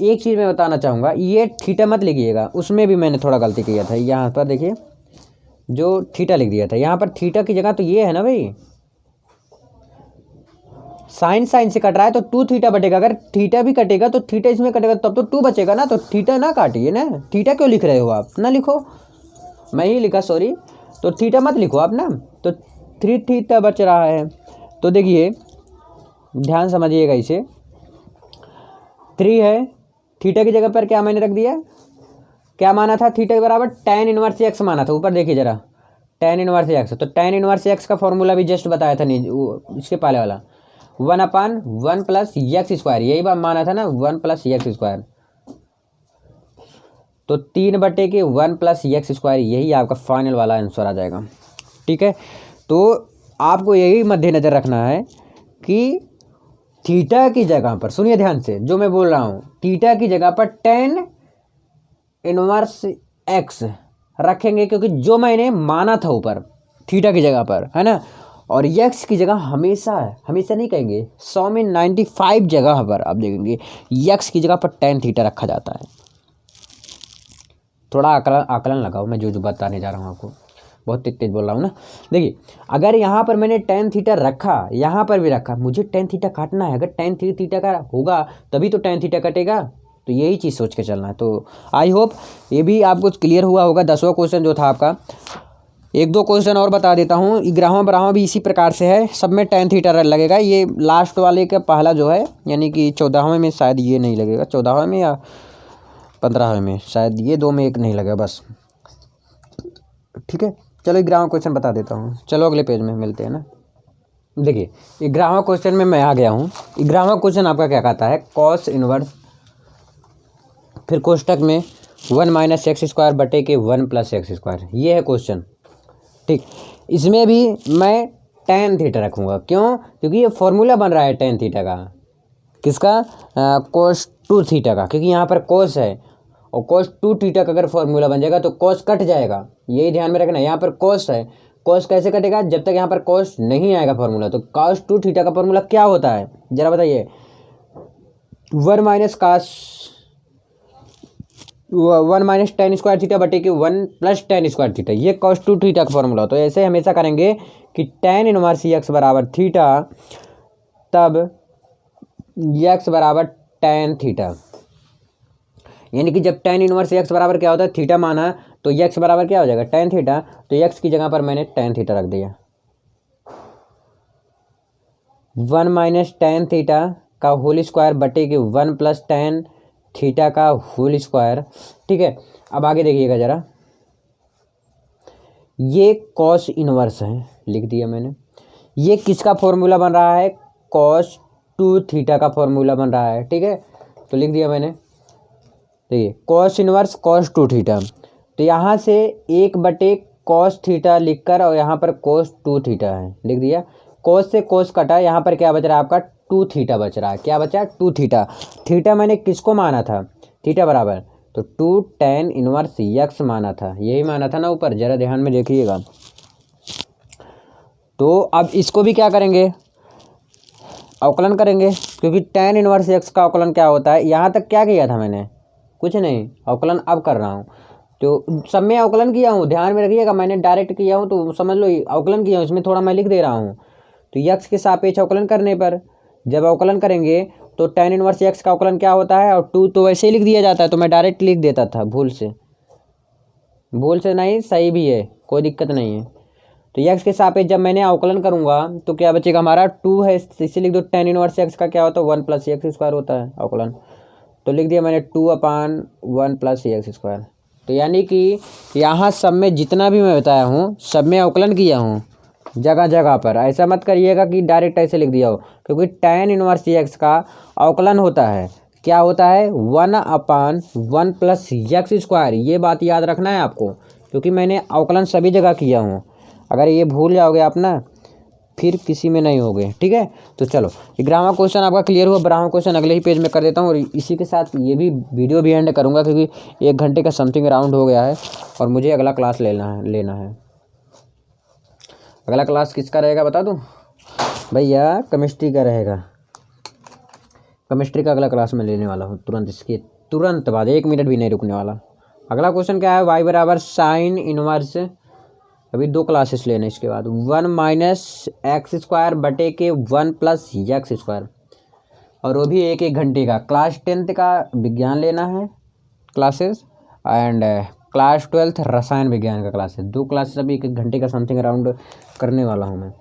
एक चीज़ मैं बताना चाहूँगा, ये थीटा मत लिखिएगा, उसमें भी मैंने थोड़ा गलती किया था। यहाँ पर देखिए जो थीटा लिख दिया था, यहाँ पर थीटा की जगह तो ये है ना भाई, साइन से कट रहा है तो 2 थीटा बटेगा, अगर थीटा भी कटेगा तो थीटा इसमें कटेगा तब तो 2 बचेगा ना, तो थीटा ना काटिए ना, थीटा क्यों लिख रहे हो आप, ना लिखो, मैं ही लिखा, सॉरी, तो थीटा मत लिखो आप ना, तो 3 थीटा बच रहा है। तो देखिए ध्यान समझिएगा इसे, 3 है, थीटा की जगह पर क्या मैंने रख दिया, क्या माना था, थीटा के बराबर tan इनवर्स एक्स माना था, ऊपर देखिए जरा, tan इनवर्स एक्स, तो tan इनवर्स एक्स का फॉर्मूला भी जस्ट बताया था, नहीं इसके पहले वाला 1/1 + x², यही बात माना था ना, 1 + x², तो 3/1 + x², यही आपका फाइनल वाला आंसर आ जाएगा। ठीक है, तो आपको यही मद्देनज़र रखना है कि थीटा की जगह पर, सुनिए ध्यान से जो मैं बोल रहा हूँ, थीटा की जगह पर tan इनवर्स एक्स रखेंगे, क्योंकि जो मैंने माना था ऊपर थीटा की जगह पर, है ना, और यक्स की जगह हमेशा नहीं कहेंगे, 100 में 95 जगह पर आप देखेंगे यक्स की जगह पर tan थीटा रखा जाता है। थोड़ा आकलन लगाओ, मैं जो बताने जा रहा हूँ आपको, बहुत तेज बोल रहा हूँ ना। देखिए अगर यहाँ पर मैंने tan थीटा रखा, यहाँ पर भी रखा, मुझे tan थीटा काटना है, अगर tan 3 थीटा का होगा तभी तो tan थीटा कटेगा, तो यही चीज़ सोच के चलना है। तो आई होप ये भी आपको क्लियर हुआ होगा। 10वां क्वेश्चन जो था आपका, 1-2 क्वेश्चन और बता देता हूँ। 11वां भी इसी प्रकार से है, सब में tan थीटा लगेगा। ये लास्ट वाले का पहला जो है, यानी कि 14वें में शायद ये नहीं लगेगा, 14वें में या 15वें में, शायद ये 2 में एक नहीं लगेगा बस। ठीक है, चलो 11वां क्वेश्चन बता देता हूँ, चलो अगले पेज में मिलते हैं ना। देखिए 11वां क्वेश्चन में मैं आ गया हूँ। 11वां क्वेश्चन आपका क्या कहता है, कॉस इनवर्स, फिर कोष्टक में 1 - x² बटे के 1 + x², ये है क्वेश्चन। ठीक, इसमें भी मैं tan थीटा रखूँगा, क्यों, क्योंकि ये फॉर्मूला बन रहा है tan थीटा का, किसका, cos 2 थीटा का, क्योंकि यहाँ पर cos है, और cos 2 थीटा का अगर फॉर्मूला बन जाएगा तो cos कट जाएगा, यही ध्यान में रखना। यहाँ पर cos है, cos कैसे कटेगा, जब तक यहाँ पर cos नहीं आएगा फॉर्मूला। तो cos 2 थीटा का फॉर्मूला क्या होता है जरा बताइए, 1 - tan² थीटा बटे के 1 + tan² थीटा, ये cos 2 थीटा का फॉर्मूला। तो ऐसे हमेशा करेंगे कि tan इनवर्स x बराबर थीटा, तब x बराबर tan थीटा, यानी कि जब tan इनवर्स x बराबर क्या होता है, थीटा माना, तो x बराबर क्या हो जाएगा, tan थीटा, तो x की जगह पर मैंने tan थीटा रख दिया। 1 - tan थीटा का होल स्क्वायर बटे के 1 + tan थीटा का होल स्क्वायर। ठीक है, अब आगे देखिएगा जरा, ये कॉस इनवर्स है, लिख दिया मैंने। ये किसका फॉर्मूला बन रहा है, कॉस 2 थीटा का फॉर्मूला बन रहा है। ठीक है, तो लिख दिया मैंने। देखिए कॉस इनवर्स cos 2 थीटा, तो यहाँ से 1/cos थीटा लिखकर, और यहाँ पर cos 2 थीटा है, लिख दिया। cos से cos कटा, यहाँ पर क्या बच रहा है आपका, 2 थीटा बच रहा है। क्या बचा, 2 थीटा। थीटा मैंने किसको माना था, थीटा बराबर, तो 2 tan इनवर्स x माना था, यही माना था ना ऊपर, जरा ध्यान में देखिएगा। तो अब इसको भी क्या करेंगे, अवकलन करेंगे, क्योंकि tan इनवर्स x का अवकलन क्या होता है। यहाँ तक क्या किया था मैंने, कुछ नहीं, अवकलन अब कर रहा हूँ। तो सब में अवकलन किया हूँ, ध्यान में रखिएगा, मैंने डायरेक्ट किया हूँ तो समझ लो अवकलन किया हूँ, इसमें थोड़ा मैं लिख दे रहा हूँ। तो x के सापेक्ष अवकलन करने पर जब अवकलन करेंगे तो tan इनवर्स x का अवकलन क्या होता है, और 2 तो वैसे ही लिख दिया जाता है, तो मैं डायरेक्ट लिख देता था, भूल से नहीं, सही भी है, कोई दिक्कत नहीं है। तो x के सापेक्ष जब मैंने अवकलन करूँगा तो क्या बचेगा हमारा, 2 है, इसे लिख दो, tan इनवर्स x का क्या होता है, 1 + x स्क्वायर होता है अवकलन। तो लिख दिया मैंने 2/1 + x स्क्वायर। तो यानी कि यहाँ सब में जितना भी मैं बताया हूँ सब में अवकलन किया हूँ जगह जगह पर। ऐसा मत करिएगा कि डायरेक्ट ऐसे लिख दिया हो, क्योंकि tan इनवर्स x का अवकलन होता है, क्या होता है, 1/1 + x स्क्वायर। ये बात याद रखना है आपको, क्योंकि मैंने अवकलन सभी जगह किया हूँ। अगर ये भूल जाओगे आप ना, फिर किसी में नहीं होगे, ठीक है। तो चलो, ये ग्रामर क्वेश्चन आपका क्लियर हुआ। ब्राह्मण क्वेश्चन अगले ही पेज में कर देता हूँ, और इसी के साथ ये भी वीडियो भी एंड करूँगा, क्योंकि 1 घंटे का समथिंग राउंड हो गया है और मुझे अगला क्लास लेना है। अगला क्लास किसका रहेगा बता दूँ भैया, केमिस्ट्री का रहेगा। केमिस्ट्री का अगला क्लास मैं लेने वाला हूँ तुरंत, इसके तुरंत बाद, 1 मिनट भी नहीं रुकने वाला। अगला क्वेश्चन क्या है, y बराबर साइन इनवर्स, अभी 2 क्लासेस लेने इसके बाद, 1 - x स्क्वायर बटे के 1 + x स्क्वायर, और वो भी 1 घंटे का। क्लास 10th का विज्ञान लेना है क्लासेस, एंड क्लास 12th रसायन विज्ञान का क्लासेस। 2 क्लासेस अभी 1 घंटे का समथिंग अराउंड करने वाला हूँ मैं।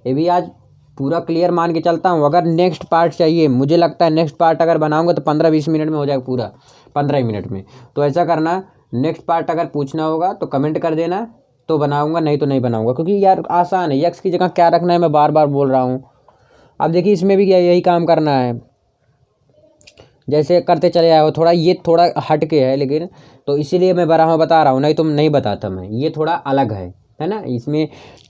ये भी आज पूरा क्लियर मान के चलता हूँ। अगर नेक्स्ट पार्ट चाहिए, मुझे लगता है नेक्स्ट पार्ट अगर बनाऊँगा तो 15-20 मिनट में हो जाएगा, पूरा 15 मिनट में। तो ऐसा करना, नेक्स्ट पार्ट अगर पूछना होगा तो कमेंट कर देना, तो बनाऊंगा, नहीं तो नहीं बनाऊंगा, क्योंकि यार आसान है। x की जगह क्या रखना है मैं बार बार बोल रहा हूँ। अब देखिए इसमें भी यही काम करना है, जैसे करते चले आए हो। थोड़ा ये थोड़ा हट के है, लेकिन तो इसीलिए मैं बता रहा हूँ, नहीं तो नहीं बताता मैं। ये थोड़ा अलग है ना। इसमें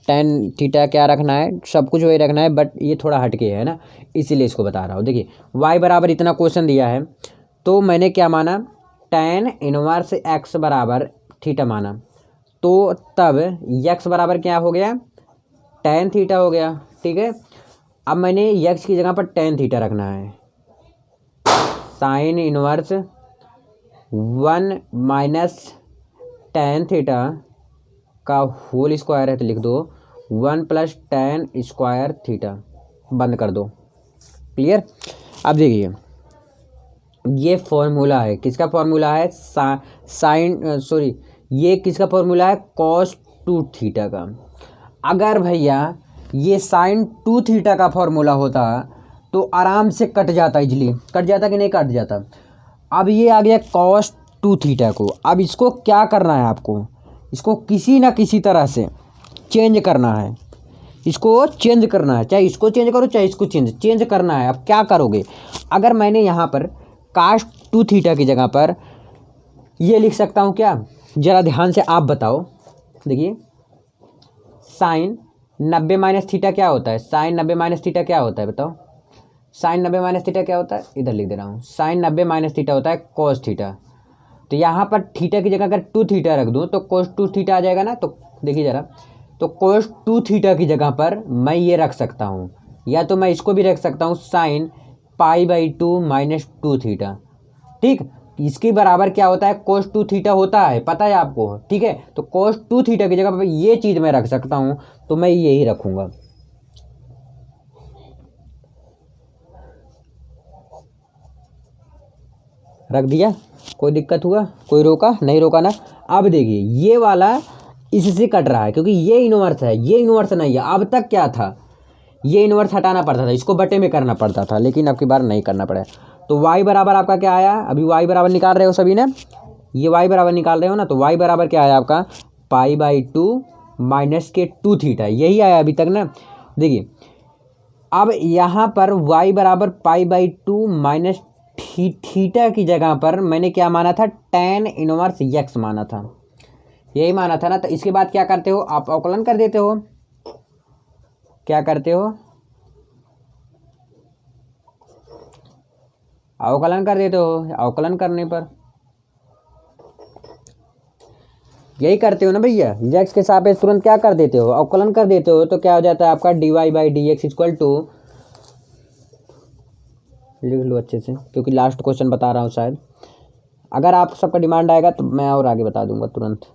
tan थीटा क्या रखना है, सब कुछ वही रखना है, बट ये थोड़ा हट के है ना, इसीलिए इसको बता रहा हूँ। देखिए y बराबर इतना क्वेश्चन दिया है, तो मैंने क्या माना, tan इनवर्स x बराबर थीटा माना, तो तब x बराबर क्या हो गया, tan थीटा हो गया, ठीक है। अब मैंने x की जगह पर tan थीटा रखना है, साइन इनवर्स 1 - tan थीटा का होल स्क्वायर है, तो लिख दो 1 + tan स्क्वायर थीटा, बंद कर दो, क्लियर। अब देखिए ये फॉर्मूला है, किसका फॉर्मूला है, ये किसका फॉर्मूला है, cos 2 थीटा का। अगर भैया ये sin 2 थीटा का फॉर्मूला होता तो आराम से कट जाता, इजली कट जाता कि नहीं कट जाता। अब ये आ गया cos 2 थीटा को। अब इसको क्या करना है आपको, इसको किसी ना किसी तरह से चेंज करना है, इसको चेंज करना है, चाहे इसको चेंज करो चाहे इसको चेंज करना है। अब क्या करोगे, अगर मैंने यहाँ पर cos 2 थीटा की जगह पर ये लिख सकता हूँ क्या, ज़रा ध्यान से आप बताओ। देखिए साइन 90 - थीटा क्या होता है, साइन 90 - थीटा क्या होता है बताओ, साइन 90 - थीटा क्या होता है, इधर लिख दे रहा हूँ, साइन 90 - थीटा होता है cos थीटा। तो यहाँ पर थीटा की जगह अगर 2 थीटा रख दूँ तो cos 2 थीटा आ जाएगा ना। तो देखिए ज़रा, तो cos 2 थीटा की जगह पर मैं ये रख सकता हूँ, या तो मैं इसको भी रख सकता हूँ साइन π/2 - 2 थीटा, ठीक। इसके बराबर क्या होता है, cos 2 थीटा होता है, पता है आपको, ठीक है। तो cos 2 थीटा की जगह पर ये चीज़ मैं रख सकता हूँ, तो मैं यही रखूँगा। रख दिया, कोई दिक्कत हुआ, कोई रोका नहीं, रोका ना। अब देखिए ये वाला इससे कट रहा है, क्योंकि ये इनवर्स है, ये इनवर्स नहीं है। अब तक क्या था, ये इनवर्स हटाना पड़ता था, इसको बटे में करना पड़ता था, लेकिन अब की बार नहीं करना पड़ा। तो y बराबर आपका क्या आया, अभी y बराबर निकाल रहे हो सभी ने, ये y बराबर निकाल रहे हो ना, तो y बराबर क्या आया आपका, π/2 - 2 थीटा, यही आया अभी तक ना। देखिए अब यहाँ पर y बराबर π/2 - थीटा की जगह पर मैंने क्या माना था, tan इनवर्स x माना था, यही माना था ना। तो इसके बाद क्या करते हो आप, अवकलन कर देते हो, क्या करते हो, अवकलन कर देते हो। अवकलन करने पर यही करते हो ना भैया, x के सापेक्ष तुरंत क्या कर देते हो, अवकलन कर देते हो। तो क्या हो जाता है आपका dy/dx = लिख लो अच्छे से, क्योंकि लास्ट क्वेश्चन बता रहा हूँ शायद। अगर आप सबका डिमांड आएगा तो मैं और आगे बता दूंगा तुरंत।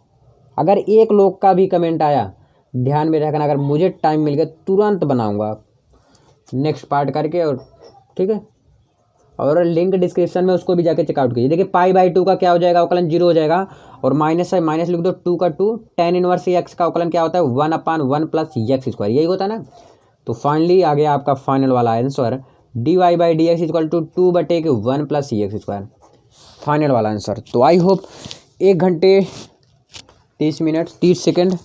अगर एक लोग का भी कमेंट आया, ध्यान में रखना, अगर मुझे टाइम मिल गया तुरंत बनाऊंगा नेक्स्ट पार्ट करके, और ठीक है। और लिंक डिस्क्रिप्शन में, उसको भी जाके चेकआउट कीजिए। देखिए π/2 का क्या हो जाएगा, अवकलन 0 हो जाएगा, और माइनस है माइनस लिख दो, 2 का 2, tan इनवर्स x का अवकलन क्या होता है 1/1 + x², यही होता है ना। तो फाइनली आ गया आपका फाइनल वाला आंसर, dy/dx = 2/1 + x², फाइनल वाला आंसर। तो आई होप 1 घंटे 30 मिनट 30 सेकेंड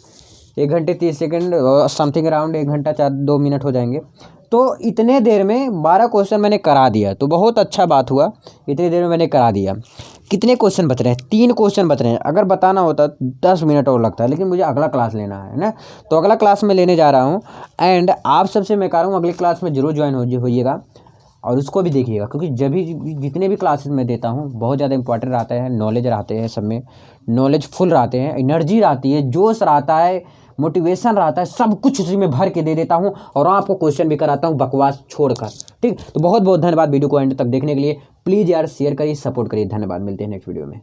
1 घंटे 30 सेकेंड समथिंग अराउंड 1 घंटा 2 मिनट हो जाएंगे। तो इतने देर में 12 क्वेश्चन मैंने करा दिया, तो बहुत अच्छा बात हुआ, इतनी देर में मैंने करा दिया। कितने क्वेश्चन बच रहे हैं, 3 क्वेश्चन बच रहे हैं। अगर बताना होता 10 मिनट और लगता है, लेकिन मुझे अगला क्लास लेना है ना, तो अगला क्लास में लेने जा रहा हूँ। एंड आप सबसे मैं कह रहा हूँ अगली क्लास में जरूर ज्वाइन होइएगा, और उसको भी देखिएगा, क्योंकि जब भी जितने भी क्लासेस मैं देता हूँ बहुत ज़्यादा इंपॉर्टेंट रहता है, नॉलेज रहते हैं, सब में नॉलेज फुल रहते हैं, एनर्जी रहती है, जोश रहता है, मोटिवेशन रहता है, सब कुछ उसी में भर के दे देता हूँ, और आपको क्वेश्चन भी कराता हूँ बकवास छोड़कर। ठीक, तो बहुत बहुत धन्यवाद वीडियो को एंड तक देखने के लिए। प्लीज़ यार शेयर करिए, सपोर्ट करिए। धन्यवाद, मिलते हैं नेक्स्ट वीडियो में।